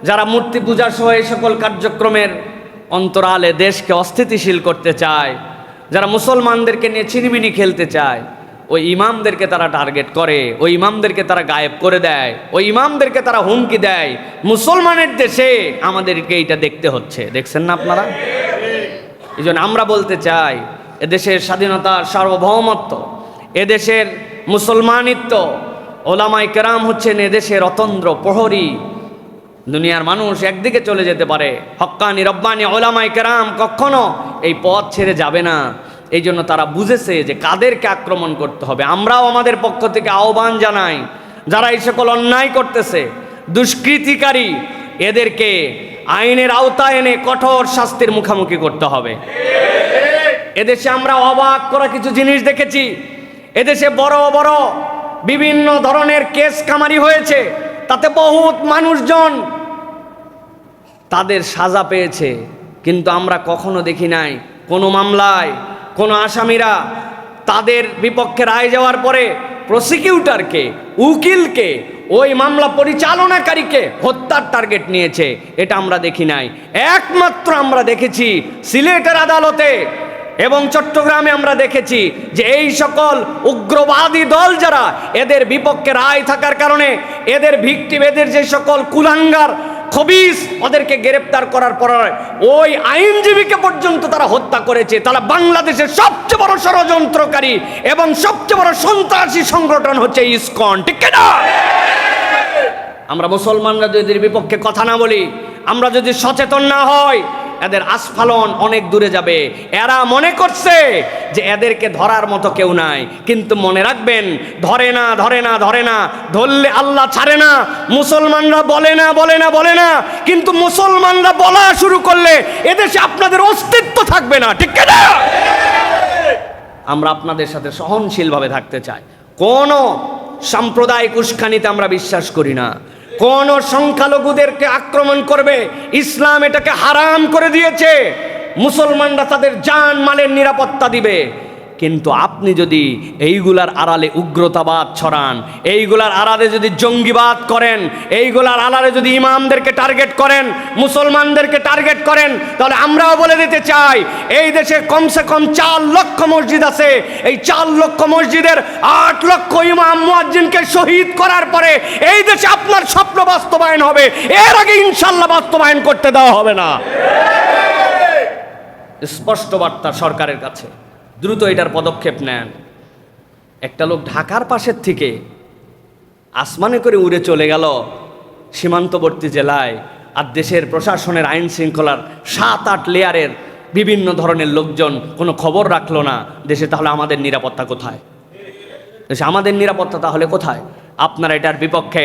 S1: যারা মূর্তি পূজা সহ এই সকল কার্যক্রমের অন্তরালে দেশকে অস্থিতিশীল করতে চায়, যারা মুসলমানদেরকে নিয়ে ছিনিমিনি খেলতে চায়, ওই ইমামদেরকে তারা টার্গেট করে, ওই ইমামদেরকে তারা গায়েব করে দেয়, ওই ইমামদেরকে তারা হুমকি দেয়। মুসলমানের দেশে আমাদেরকে এইটা দেখতে হচ্ছে, দেখছেন না আপনারা? এই জন্য আমরা বলতে চাই, এদেশের স্বাধীনতার সার্বভৌমত্ব, এদেশের মুসলমানিত্ব, ওলামায়ে কেরাম হচ্ছেন এদেশের অতন্দ্র প্রহরী। দুনিয়ার মানুষ একদিকে চলে যেতে পারে, হক্কানি রব্বানি ওলামায়ে কেরাম কখনো এই পথ ছেড়ে যাবে না। এই জন্য তারা বুঝেছে যে কাদেরকে আক্রমণ করতে হবে। আমরাও আমাদের পক্ষ থেকে আহ্বান জানাই, যারা এই সকল অন্যায় করতেছে, দুষ্কৃতিকারী, এদেরকে আইনের আওতায় এনে কঠোর শাস্তির মুখোমুখি করতে হবে। এদেশে আমরা অবাক করা কিছু জিনিস দেখেছি। এদেশে বড় বড় বিভিন্ন ধরনের কেস কামারি হয়েছে, তাতে বহুত মানুষজন তাদের সাজা পেয়েছে, কিন্তু আমরা কখনো দেখি নাই কোনো মামলায় কোনো আসামিরা তাদের বিপক্ষে রায় যাওয়ার পরে প্রসিকিউটরকে, উকিলকে, ওই মামলা পরিচালনাকারীকে হত্যার টার্গেট নিয়েছে, এটা আমরা দেখি নাই। একমাত্র আমরা দেখেছি সিলেটের আদালতে এবং চট্টগ্রামে আমরা দেখেছি যে এই সকল উগ্রবাদী দল যারা, এদের বিপক্ষে রায় থাকার কারণে এদের ভিকটিম, এদের যে সকল কুলাঙ্গার খবিস, ওদেরকে গ্রেপ্তার করার পর ওই আইনজীবীকে পর্যন্ত তারা হত্যা করেছে। তারা বাংলাদেশের সবচেয়ে বড় ষড়যন্ত্রকারী এবং সবচেয়ে বড় সন্ত্রাসী সংগঠন হচ্ছে ইসকন, ঠিক না? আমরা মুসলমানরা যদি এদের বিপক্ষে কথা না বলি, আমরা যদি সচেতন না হই, এদের আস্ফালন অনেক দূরে যাবে। এরা মনে করছে যে এদেরকে ধরার মতো কেউ নাই, কিন্তু মনে রাখবেন, ধরে না ধরে না ধরে না, ধরলে আল্লাহ ছাড়ে না। মুসলমানরা বলে না বলে না বলে না, কিন্তু মুসলমানরা বলা শুরু করলে এদেশে আপনাদের অস্তিত্ব থাকবে না, ঠিক না? আমরা আপনাদের সাথে সহনশীলভাবে থাকতে চাই। কোনো সাম্প্রদায়িক উস্কানিতে আমরা বিশ্বাস করি না। কোন সংখ্যালঘুদেরকে আক্রমণ করবে, ইসলাম এটাকে হারাম করে দিয়েছে। মুসলমানরা তাদের জান মালের নিরাপত্তা দিবে, কিন্তু আপনি যদি এইগুলার আড়ালে উগ্রতাবাদ ছড়ান, এইগুলার আড়ালে যদি জঙ্গিবাদ করেন, এইগুলার আড়ালে যদি ইমামদেরকে টার্গেট করেন, মুসলমানদেরকে টার্গেট করেন, তাহলে আমরাও বলে দিতে চাই, এই দেশে কমসে কম 4 লক্ষ মসজিদ আছে। এই 4 লক্ষ মসজিদের 8 লক্ষ ইমাম মুয়াজ্জিনকে শহীদ করার পরে এই দেশে আপনার স্বপ্ন বাস্তবায়ন হবে, এর আগে ইনশাল্লাহ বাস্তবায়ন করতে দেওয়া হবে না। স্পষ্ট বার্তা সরকারের কাছে, দ্রুত এটার পদক্ষেপ নেন। একটা লোক ঢাকার পাশের থেকে আসমানে করে উড়ে চলে গেল সীমান্তবর্তী জেলায়, আর দেশের প্রশাসনের আইন শৃঙ্খলার 7-8 লেয়ারের বিভিন্ন ধরনের লোকজন কোনো খবর রাখলো না দেশে। তাহলে আমাদের নিরাপত্তা কোথায়? দেশে আমাদের নিরাপত্তা তাহলে কোথায়? আপনারা এটার বিপক্ষে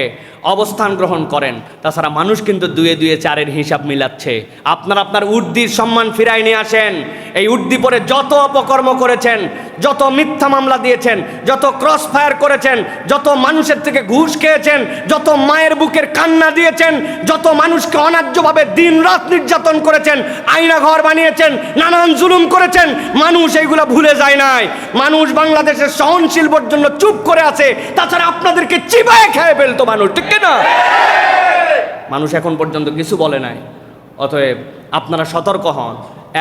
S1: অবস্থান গ্রহণ করেন। তাছাড়া মানুষ কিন্তু 2-2 4-এর হিসাব মিলাচ্ছে। আপনারা আপনার উর্দির সম্মান ফিরায় নিয়ে আসেন। এই উর্দি পরে যত অপকর্ম করেছেন, যত মিথ্যা মামলা দিয়েছেন, যত ক্রস ফায়ার করেছেন, যত মানুষের থেকে ঘুষ খেয়েছেন, যত মায়ের বুকের কান্না দিয়েছেন, যত মানুষকে অন্যায্যভাবে দিন রাত নির্যাতন করেছেন, আয়না ঘর বানিয়েছেন, নানান জুলুম করেছেন, মানুষ এইগুলো ভুলে যায় নাই। মানুষ বাংলাদেশের সহনশীল পর্যন্ত চুপ করে আছে। তাছাড়া আপনাদেরকে চিবায় খেয়ে ফেলতো মানুষ, ঠিক না? মানুষ এখন পর্যন্ত কিছু বলে নাই। অতএব আপনারা সতর্ক হন।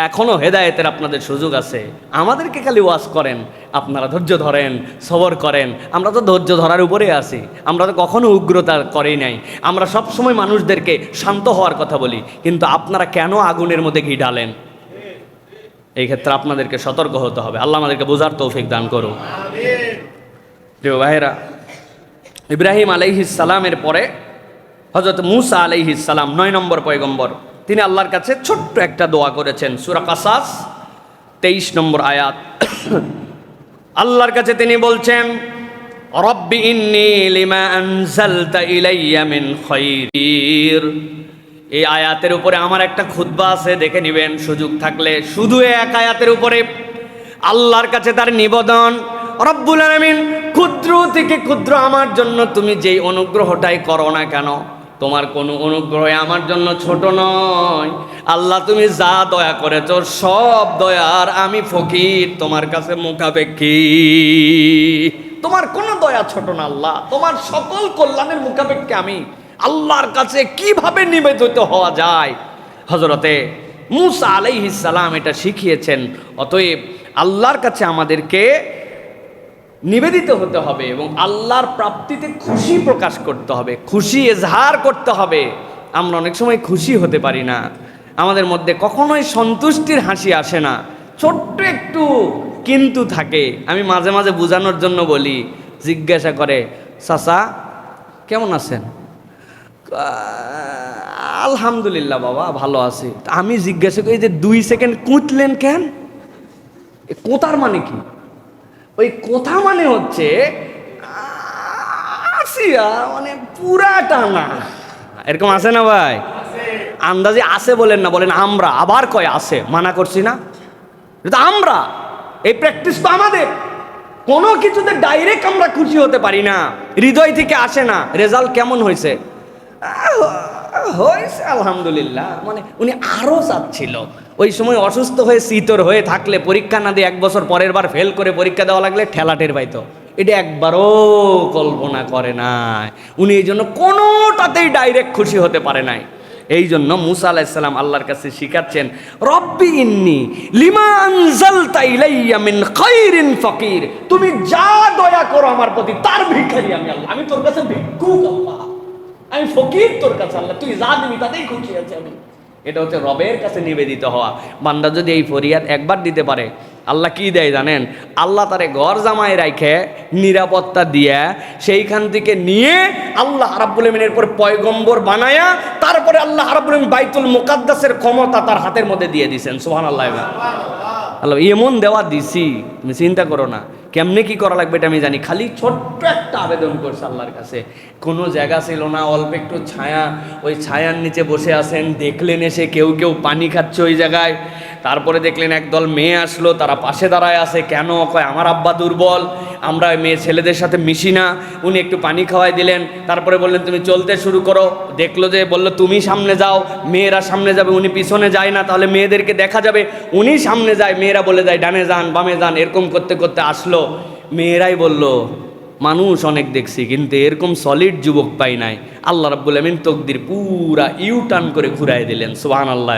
S1: এখনও হেদায়েতের আপনাদের সুযোগ আছে। আমাদেরকে খালি ওয়াজ করেন, আপনারা ধৈর্য ধরেন, সবর করেন। আমরা তো ধৈর্য ধরার উপরে আছি, আমরা তো কখনো উগ্রতা করেই নাই। আমরা সবসময় মানুষদেরকে শান্ত হওয়ার কথা বলি, কিন্তু আপনারা কেন আগুনের মধ্যে ঘি ঢালেন? এই ক্ষেত্রে আপনাদেরকে সতর্ক হতে হবে। আল্লাহ আমাদেরকে বোঝার তৌফিক দান করুন। প্রিয় ভাইয়েরা, ইব্রাহিম আলাইহিস সালামের পরে হযরত মূসা আলাইহিস সালাম ৯ নম্বর পয়গম্বর, তিনি আল্লাহর কাছে ছোট্ট একটা দোয়া করেছেন। সূরা কাসাস 23 নম্বর আয়াত। আল্লাহর কাছে তিনি বলছেন, রব্বি ইন্নী লিমা আনজালতা ইলাইয়া মিন খায়র। এই আয়াতের উপরে আমার একটা খুতবা আছে, দেখে নেবেন সুযোগ থাকলে। শুধু এক আয়াতের উপরে আল্লাহর কাছে তার নিবেদন, রব্বুল আলামিন, ক্ষুদ্র থেকে ক্ষুদ্র আমার জন্য তুমি যেই অনুগ্রহটাই করো না কেন, তোমার কোনো অনুগ্রহ আমার জন্য ছোট নয়। আল্লাহ, তুমি যা দয়া করেছ সব দয়ার আমি ফকির, তোমার কাছে মুখাপেক্ষী। তোমার কোনো দয়া ছোট না আল্লাহ, তোমার সকল কল্যাণের মুখাপেক্ষী আমি। আল্লাহর কাছে কিভাবে নিবেদিত হওয়া যায়, হযরতে মূসা আলাইহিস সালাম এটা শিখিয়েছেন। অতএব আল্লাহর কাছে আমাদেরকে নিবেদিত হতে হবে এবং আল্লাহর প্রাপ্তিতে খুশি প্রকাশ করতে হবে, খুশি এজহার করতে হবে। আমরা অনেক সময় খুশি হতে পারি না, আমাদের মধ্যে কখনোই সন্তুষ্টির হাসি আসে না, ছোট্ট একটু কিন্তু থাকে। আমি মাঝে মাঝে বোঝানোর জন্য বলি, জিজ্ঞাসা করে, চাচা কেমন আছেন? আলহামদুলিল্লাহ বাবা ভালো আছি। আমি জিজ্ঞাসা করি যে 2 সেকেন্ড কুঁতলেন কেন? কোথার মানে কি? ওই কথা মানে হচ্ছে আসিয়া মানে পুরাটা না, এরকম আছে না ভাই? আন্দাজে আছে বলেন না, বলেন আমরা। আবার কয় আছে, মানা করছি না, এটা আমরা। এই প্র্যাকটিস তো আমাদের। কোনো কিছুতে ডাইরেক্ট আমরা খুশি হতে পারি না, হৃদয় থেকে আসে না। রেজাল্ট কেমন হয়েছে? হয়েছে আলহামদুলিল্লাহ। মানে উনি আরও চাচ্ছিল। ওই সময় অসুস্থ হয়ে শীতর হয়ে থাকলে, পরীক্ষা না দিয়ে 1 বছর পরের বার ফেল করে পরীক্ষা দেওয়া লাগলে ঠেলাটের পাইতো। এটা একবারও কল্পনা করে নাই। উনি এই জন্য কোনোটাতেই ডাইরেক্ট খুশি হতে পারে নাই। এই জন্য মূসা আলাইহিস সালাম আল্লাহর কাছে শিখাচ্ছেন, রব্বি ইন্নী লিমা আনজালতা ইলাইয়া মিন খায়রিন ফাকির। তুমি যা দয়া করো আমার প্রতি তার ভিখারি আমি আল্লাহ। আমি তোর কাছে ভিক্ষুক আল্লাহ, আমি ফকির তোর কাছে আল্লাহ। তুই যা দিবি তাতেই খুশি আছি আমি। এটা হচ্ছে রবের কাছে নিবেদিত হওয়া। বান্দা যদি এই ফরিয়াদ একবার দিতে পারে, আল্লাহ কি দেয় জানেন? আল্লাহ তারে ঘর জামায় রাখে নিরাপত্তা দিয়া সেইখান থেকে নিয়ে আল্লাহ রাব্বুল আমিনের পর পয়গম্বর বানায়া, তারপরে আল্লাহ রাব্বুল আমিন বাইতুল মুকাদ্দাসের ক্ষমতা তার হাতের মধ্যে দিয়ে দিয়েছেন। সুবহানাল্লাহ। আল্লাহ এমন দেওয়া দিছি, তুমি চিন্তা করো না। কেমনে কি করা লাগবে এটা আমি জানি। খালি ছোট্ট একটা আবেদন করছে আল্লাহর কাছে। কোনো জায়গা ছিল না, অল্প একটু ছায়া, ওই ছায়ার নিচে বসে আছেন। দেখলেন এসে কেউ কেউ পানি খাচ্ছে ওই জায়গায়। তারপরে দেখলেন একদল মেয়ে আসলো, তারা পাশে দাঁড়ায় আছে। কেন? কয় আমার আব্বা দুর্বল, আমরা মেয়ে ছেলেদের সাথে মিশি না। উনি একটু পানি খাওয়াই দিলেন। তারপরে বললেন তুমি চলতে শুরু করো। দেখলো যে, বললো তুমি সামনে যাও, মেয়েরা সামনে যাবে। উনি পিছনে যায় না, তাহলে মেয়েদেরকে দেখা যাবে। উনি সামনে যায়, মেয়েরা বলে যায় ডানে যান বামে যান। এরকম করতে করতে আসলো। মেয়েরাই বলল, মানুষ অনেক দেখছি কিন্তু এরকম সলিড যুবক পাই নাই। আল্লাহ রাব্বুল আমিন তকদির পুরা ইউটার্ন করে ঘুরাই দিলেন। সুবহানাল্লাহ।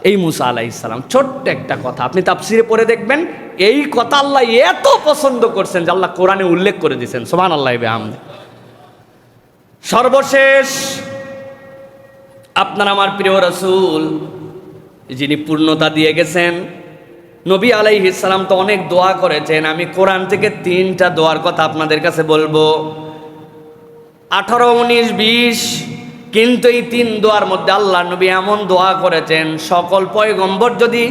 S1: এই মূসা আলাইহিস সালাম ছোট্ট একটা কথা, আপনি তাফসিরে পড়ে দেখবেন, এই কথা আল্লাহ এত পছন্দ করছেন যে আল্লাহ কোরআনে উল্লেখ করে দিয়েছেন। সুবহানাল্লাহ। সর্বশেষ আপনার আমার প্রিয় রাসূল, যিনি পূর্ণতা দিয়ে গেছেন, নবী আলাইহিস সালাম তো অনেক দোয়া করেছেন। আমি কোরআন থেকে 3টা দোয়ার কথা আপনাদের কাছে বলবো, 18, 19, 20। কিন্তু এই 3 দোয়ার মধ্যে আল্লাহ নবী এমন দোয়া করেছেন, সকল পয়গম্বর যদি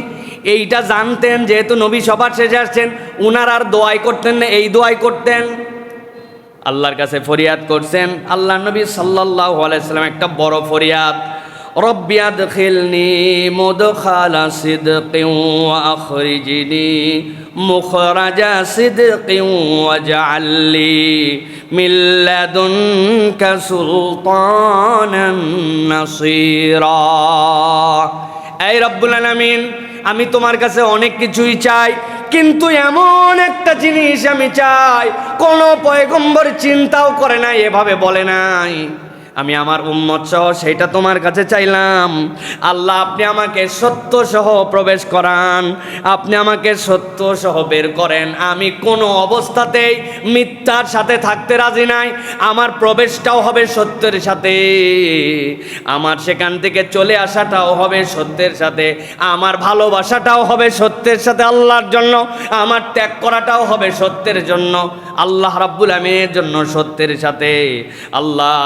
S1: এইটা জানতেন, যেহেতু নবী সবার শেষে আসছেন, উনার আর দোয়াই করতেন না, এই দোয়াই করতেন। আল্লাহর কাছে ফরিয়াদ করছেন। আল্লাহ নবী সাল্লাল্লাহু আলাইহি সাল্লাম একটা বড় ফরিয়াদ, রব্বি আদখিলনি মুদখালা সিদকিন ওয়া আখরিজনি মুখরাজা সিদকিন ওয়াজআলনি মিন লাদুনকা সুলতানান নাসীরা। এই রব্বুল আলামিন, আমি তোমার কাছে অনেক কিছুই চাই, কিন্তু এমন একটা জিনিস আমি চাই, কোনো পয়গম্বর চিন্তাও করে নাই, এভাবে বলে নাই আমি আমার উম্মত সহ সেইটা তোমার কাছে চাইলাম। আল্লাহ, আপনি আমাকে সত্য সহ প্রবেশ করান, আপনি আমাকে সত্য সহ বের করেন। আমি কোনো অবস্থাতেই মিথ্যার সাথে থাকতে রাজি নাই। আমার প্রবেশটাও হবে সত্যের সাথে, আমার সেখান থেকে চলে আসাটাও হবে সত্যের সাথে, আমার ভালোবাসাটাও হবে সত্যের সাথে আল্লাহর জন্য, আমার ত্যাগ করাটাও হবে সত্যের জন্য, আল্লাহ রাব্বুল আমিনের জন্য সত্যের সাথে। আল্লাহ,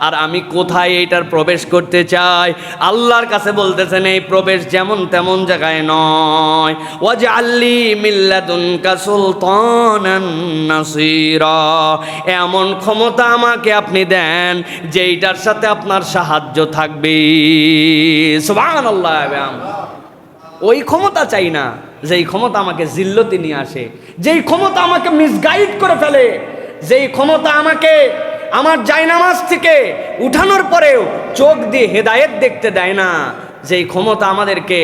S1: আর আমি কোথায় এইটার প্রবেশ করতে চাই? আল্লাহর কাছে বলতেছেন এই প্রবেশ যেমন তেমন জায়গায় নয়। ওয়াজআললি মিন লাদুনকা সুলতানান নাসীরা, এমন ক্ষমতা আমাকে আপনি দেন যেইটার সাথে আপনার সাহায্য থাকবে। সুবহানাল্লাহ। ওই ক্ষমতা চাই না যেই ক্ষমতা আমাকে জিল্লতি নিয়ে আসে, যেই ক্ষমতা আমাকে মিসগাইড করে ফেলে, যেই ক্ষমতা আমাকে আমার জায়নামাজ থেকে উঠানোর পরেও চোখ দিয়ে হেদায়েত দেখতে দেয় না, যেই ক্ষমতা আমাদেরকে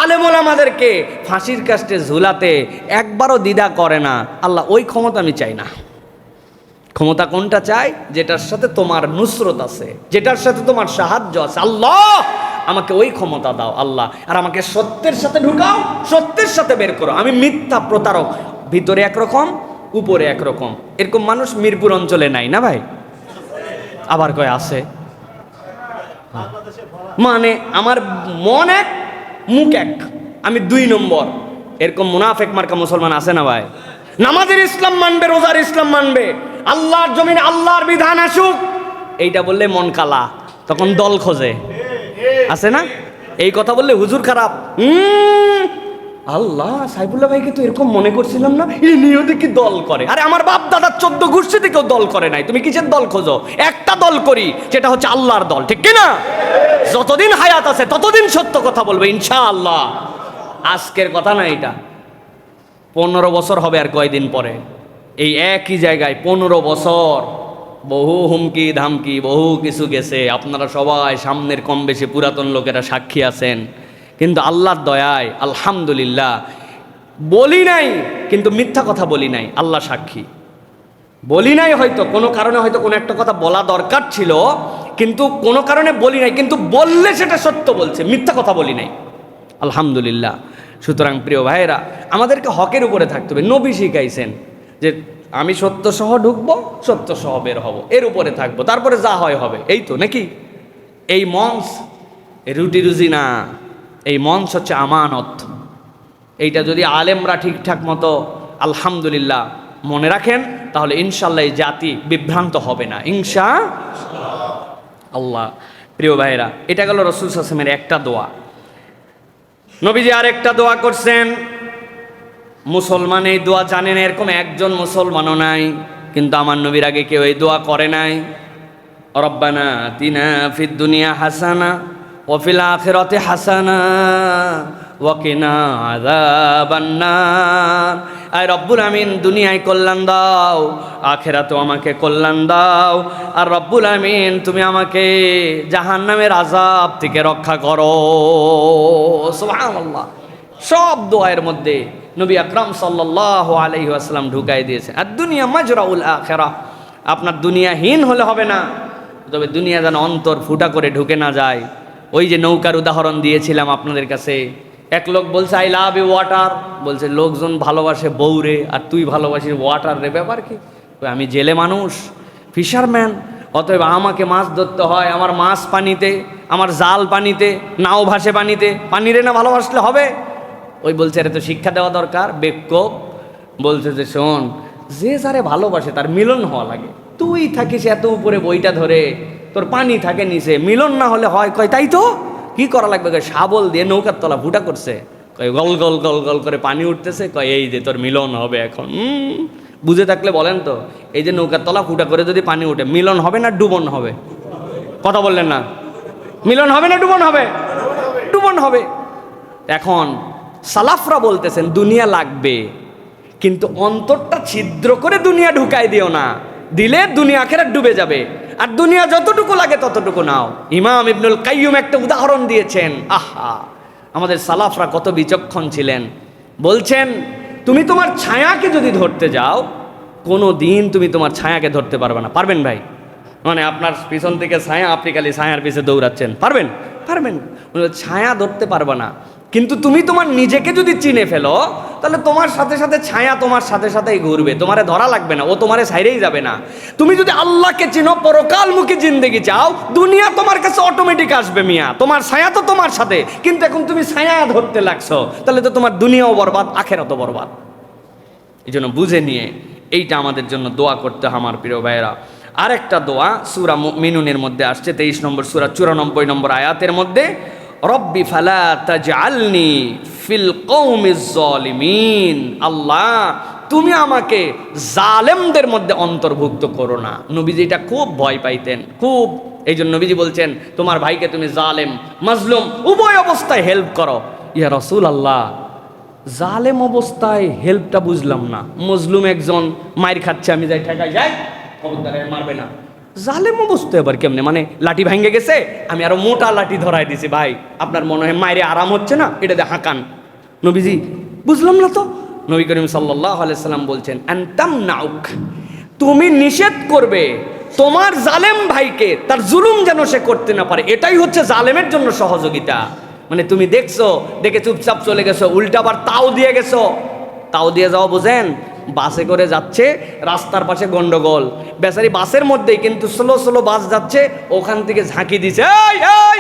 S1: আলেম ওলামাদেরকে ফাঁসির কাস্টে ঝুলাতে একবারও দ্বিধা করে না। আল্লাহ, ওই ক্ষমতা আমি চাই না। ক্ষমতা কোনটা চাই? যেটার সাথে তোমার নুসরত আছে, যেটার সাথে তোমার সাহায্য আছে। আল্লাহ, আমাকে ওই ক্ষমতা দাও আল্লাহ, আর আমাকে সত্যের সাথে ঢুকাও, সত্যের সাথে বের করো। আমি মিথ্যা প্রতারক, ভিতরে একরকম উপরে একরকম, এরকম মানুষ মিরপুর অঞ্চলে নাই না ভাই? আবার কয় আছে, মানে আমার মন এক মুখ এক, আমি 2 নম্বর। এরকম মুনাফেক মার্কা মুসলমান আছে না ভাই? নামাজের ইসলাম মানবে, রোজার ইসলাম মানবে, আল্লাহর জমিনে আল্লাহর বিধান আসুক, এইটা বললে মন কালা, তখন দল খোঁজে। আছে না? এই কথা বললে হুজুর খারাপ। আল্লাহ, সাইফুল্লাহ ভাইকে তো এরকম মনে করছিলাম না, এই নিয়তে কি দল করে? আরে আমার বাপ দাদা 14 গোষ্ঠী থেকেও দল করে নাই, তুমি কিসের দল খোঁজো? একটা দল করি, যেটা হচ্ছে আল্লাহর দল, ঠিক কিনা? যতদিন হায়াত আছে ততদিন সত্য কথা বলবে ইনশাআল্লাহ। আজকের কথা না, এটা 15 বছর হবে আর কয়দিন পরে এই একই জায়গায়। 15 বছর, বহু হুমকি ধামকি, বহু কিছু গেছে। আপনারা সবাই সামনের কম বেশি পুরাতন লোকেরা সাক্ষী আছেন, কিন্তু আল্লাহর দয়ায় আলহামদুলিল্লাহ বলি নাই, কিন্তু মিথ্যা কথা বলি নাই, আল্লাহ সাক্ষী। বলি নাই, হয়তো কোনো কারণে, হয়তো কোনো একটা কথা বলা দরকার ছিল, কিন্তু কোনো কারণে বলি নাই, কিন্তু বললে সেটা সত্য বলছে, মিথ্যা কথা বলি নাই, আলহামদুলিল্লাহ। সুতরাং প্রিয় ভাইয়েরা, আমাদেরকে হকের উপরে থাকতে হবে। নবী শিখাইছেন যে আমি সত্য সহ ঢুকবো, সত্য সহ বের হব, এর উপরে থাকবো, তারপরে যা হয় হবে। এই তো নাকি? এই মঞ্চ রুটি রুজি না, এই মঞ্চ হচ্ছে আমানত। এইটা যদি আলেমরা ঠিকঠাক মতো আলহামদুলিল্লাহ মনে রাখেন, তাহলে ইনশাল্লাহ এই জাতি বিভ্রান্ত হবে না ইনশা আল্লাহ। প্রিয় ভাইরা, এটা গেল রাসূল সাল্লাল্লাহু আলাইহি ওয়াসাল্লামের একটা দোয়া। নবীজি আর একটা দোয়া করছেন। মুসলমান এই দোয়া জানেন, এরকম একজন মুসলমানও নাই, কিন্তু আমার নবীর আগে কেউ এই দোয়া করে নাই। রব্বানা আতিনা ফিদ দুনিয়া হাসানা ওয়া ফিল আখিরাতি হাসানা ওয়া কিনা আযাবান নার। আয় রব্বুল আমিন, দুনিয়ায় কল্যাণ দাও, আখিরাতেও আমাকে কল্যাণ দাও, আর রব্বুল আমিন তুমি আমাকে জাহান্নামের আযাব থেকে রক্ষা করো। সুবহানাল্লাহ। সব দোয়ার মধ্যে নবী আকরাম সাল্লাল্লাহু আলাইহি ওয়াসাল্লাম ঢুকাই দিয়েছেন, আর দুনিয়া মাজরাউল আখিরাহ। আপনার দুনিয়াহীন হলে হবে না, তবে দুনিয়া যেন অন্তর ফুটা করে ঢুকে না যায়। ওই যে নৌকার উদাহরণ দিয়েছিলাম আপনাদের কাছে, এক লোক বলছে আই লাভ ইউ ওয়াটার, বলছে লোকজন ভালোবাসে বউরে, আর তুই ভালোবাসিস ওয়াটার রে, ব্যাপার কি? আমি জেলে মানুষ, ফিশারম্যান, অতএব আমাকে মাছ ধরতে হয়, আমার মাছ পানিতে, আমার জাল পানিতে, নাও ভাসে পানিতে, পানিরে না ভালোবাসলে হবে? ওই বলছে আরে তো শিক্ষা দেওয়া দরকার, বেকুব। বলছে যে শোন, যে যারে ভালোবাসে তার মিলন হওয়া লাগে। তুই থাকিস এত উপরে বইটা ধরে, তোর পানি থাকে নিচে, মিলন না হলে হয়? কয় তাই তো, কি করা লাগবে? কয় শাবল দিয়ে নৌকার তলা ফুটা করছে, কয় গল গল গল গল করে পানি উঠতেছে, কয় এই যে তোর মিলন হবে এখন। বুঝে থাকলে বলেন তো, এই যে নৌকার তলা ফুটা করে যদি পানি উঠে, মিলন হবে না ডুবন হবে? কথা বললেন না? মিলন হবে না ডুবন হবে? ডুবন হবে। এখন সালাফরা বলতেছেন দুনিয়া লাগবে, কিন্তু অন্তরটা ছিদ্র করে দুনিয়া ঢুকাই দিও না, দিলে দুনিয়া আখিরাত ডুবে যাবে। আর দুনিয়া যতটুকু লাগে ততটুকু নাও। ইমাম ইবনুল কাইয়্যুম একটা উদাহরণ দিয়েছেন, আহা, আমাদের সালাফরা কত বিচক্ষণ ছিলেন। বলছেন তুমি তোমার ছায়াকে যদি ধরতে যাও, কোনো দিন তুমি তোমার ছায়াকে ধরতে পারবে না। পারবেন ভাই? মানে আপনার পিছন থেকে ছায়া, আপনি খালি ছায়ার পিছে দৌড়াচ্ছেন, পারবেন? পারবেন। ছায়া ধরতে পারবে না, কিন্তু তুমি তোমার নিজেকে যদি চিনে ফেলো, তাহলে তোমার সাথে সাথে ছায়া তোমার সাথে সাথেই ঘুরবে, তোমারে ধরা লাগবে না, ও তোমারে ছাইরেই যাবে না। তুমি যদি আল্লাহকে চিনো, পরকালমুখী জিন্দেগি চাও, দুনিয়া তোমার কাছে অটোমেটিক আসবে মিয়া, তোমার ছায়া তো তোমার সাথে। কিন্তু এখন তুমি ছায়া ধরতে লাগছো, তাহলে তো তোমার দুনিয়াও বরবাদ, আখেরাতও বরবাদ। এই জন্য বুঝে নিয়ে এইটা আমাদের জন্য দোয়া করতে হয় আমার প্রিয় ভাইয়েরা। আরেকটা দোয়া সূরা মুমিনুনের মধ্যে আসছে, 23 নম্বর সূরা 94 নম্বর আয়াতের মধ্যে, রব্বি ফালা তাজআলনি ফিল কওমিজ জালিমিন। আল্লাহ, তুমি আমাকে জালেমদের মধ্যে অন্তর্ভুক্ত করো না। নবীজি এটা খুব ভয় পাইতেন, খুব। এই জন্য নবীজি বলছেন, তোমার ভাইকে তুমি জালেম মাজলুম উভয় অবস্থায় হেল্প করো। ইয়া রাসূলুল্লাহ, জালেম অবস্থায় হেল্পটা বুঝলাম না। মজলুম একজন মায়ের খাচ্ছে, আমি যাই ঠেকাই, যাই খবরদার মারবে না। জালেম অবস্থায় আবার কেমনে? মানে লাঠি ভাঙ্গে গেছে, আমি আরো মোটা লাঠি ধরাই দিছি, ভাই আপনার মনে হয় মায়ের আরাম হচ্ছে না, এটা দিয়ে হাঁকান। নবীজি বুঝলাম না তো। নবী করিম সাল্লাল্লাহু আলাইহি সাল্লাম বলছেন, আনতামনাউক, তুমি নিষেধ করবে তোমার জালেম ভাইকে তার জুলুম যেন সে করতে না পারে, এটাই হচ্ছে জালেমের জন্য সহযোগিতা। মানে তুমি দেখছো, দেখে চুপচাপ চলে গেছো, উল্টা আবার তাও দিয়ে গেছো। তাও দিয়ে যাওয়া বোঝেন? বাসে করে যাচ্ছে, রাস্তার পাশে গন্ডগোল, বেচারি বাসের মধ্যেই, কিন্তু স্লো স্লো বাস যাচ্ছে, ওখান থেকে ঝাঁকি দিছে, এই এই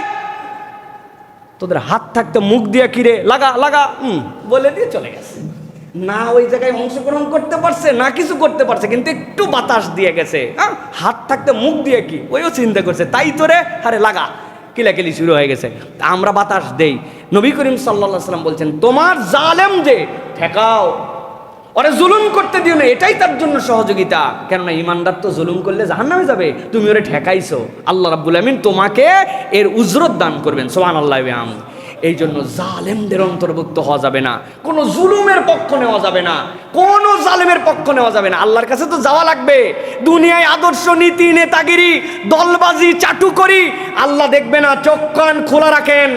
S1: তোদের হাত থাকতে মুখ দিয়ে কিরে লাগা লাগা বলে দিয়ে চলে গেছে। না ওই জায়গায় অংশগ্রহণ করতে পারছে, না কিছু করতে পারছে, কিন্তু একটু বাতাস দিয়ে গেছে। হাত থাকতে মুখ দিয়ে কি, ওইও চিন্তা করছে, তাই তোরে আরে লাগা, কিলাকিলি শুরু হয়ে গেছে। আমরা বাতাস দেই। নবী করিম সাল্লাল্লাহু আলাইহি সাল্লাম বলছেন, তোমার জালেম যে ঠেকাও, ওরে জুলুম করতে দিও না, এটাই তার জন্য সহযোগিতা। কেননা ইমানদার তো জুলুম করলে জাহান্নামে যাবে, তুমি ওরে ঠেকাইছো, আল্লাহ রাব্বুল আমিন তোমাকে এর উজরত দান করবেন। সুবহানাল্লাহি ওয়া বিহামদিহি। এই জন্য জালেমদের অন্তর্ভুক্ত হওয়া যাবে না, কোনো জুলুমের পক্ষ নেওয়া যাবে না, কোনো জালেমের পক্ষ নেওয়া যাবে না। আল্লাহর কাছে তো যাওয়া লাগবে। দুনিয়ায় আদর্শ নীতি, নেতাগিরি, দলবাজি, চাটুকরি আল্লাহ দেখবে না। চোখ কান খোলা রাখেন,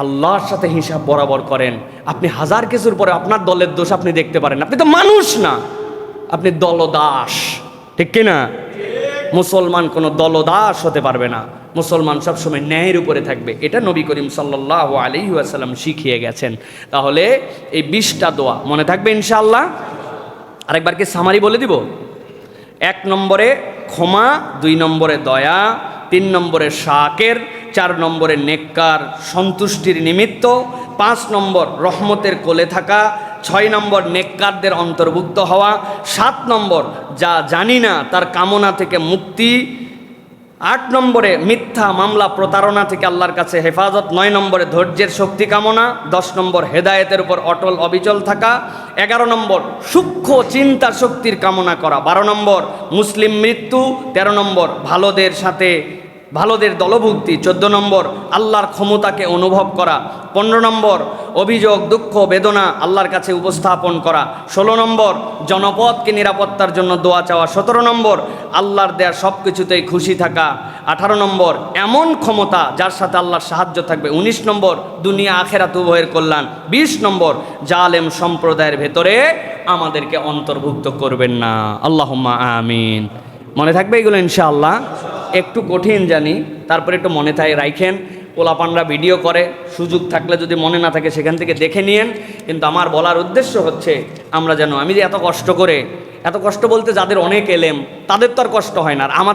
S1: আল্লাহর সাথে হিসাব বরাবর করেন। আপনি হাজার কিছুর পরে আপনার দলের দোষ আপনি দেখতে পারেন, আপনি তো মানুষ না, আপনি দলদাস, ঠিক কিনা? মুসলমান কোনো দলদাস হতে পারবে না, মুসলমান সবসময় ন্যায়ের উপরে থাকবে। এটা নবী করিম সাল্লাল্লাহু আলাইহি ওয়াসাল্লাম শিখিয়ে গেছেন। তাহলে এই 20টা দোয়া মনে থাকবে ইনশাআল্লাহ। আরেকবার কি সামারি বলে দিব? 1 নম্বরে ক্ষমা, 2 নম্বরে দয়া, 3 নম্বরে শাকের, 4 নম্বরে নেককার সন্তুষ্টির নিমিত্ত, 5 নম্বর রহমতের কোলে থাকা, 6 নম্বর নেককারদের অন্তর্ভুক্ত হওয়া, 7 নম্বর যা জানি না তার কামনা থেকে মুক্তি, 8 নম্বরে মিথ্যা মামলা প্রতারণা থেকে আল্লাহর কাছে হেফাজত, 9 নম্বরে ধৈর্যের শক্তি কামনা, 10 নম্বর হেদায়েতের উপর অটল অবিচল থাকা, 11 নম্বর সূক্ষ্ম চিন্তা শক্তির কামনা করা, 12 নম্বর মুসলিম মৃত্যু, 13 নম্বর ভালোদের দলভুক্তি, 14 নম্বর আল্লাহর ক্ষমতাকে অনুভব করা, 15 নম্বর অভিযোগ দুঃখ বেদনা আল্লাহর কাছে উপস্থাপন করা, 16 নম্বর জনপদকে নিরাপত্তার জন্য দোয়া চাওয়া, 17 নম্বর আল্লাহর দেয়া সব কিছুতেই খুশি থাকা, 18 নম্বর এমন ক্ষমতা যার সাথে আল্লাহর সাহায্য থাকবে, 19 নম্বর দুনিয়া আখেরাত উভয়ের কল্যাণ, 20 নম্বর জালেম সম্প্রদায়ের ভেতরে আমাদেরকে অন্তর্ভুক্ত করবেন না। আল্লাহুম্মা আমিন। মনে থাকবে এগুলো ইনশাআল্লাহ। একটু কঠিন জানি, তারপরে একটু মনে থাকে রাখেন। পোলাপানরা ভিডিও করে, সুযোগ থাকলে যদি মনে না থাকে সেখান থেকে দেখে নিয়েন। কিন্তু আমার বলার উদ্দেশ্য হচ্ছে আমরা যেন, আমি যে এত কষ্ট বলতে যাদের অনেক এলেম তাদের তো আর কষ্ট হয় না, আর আমার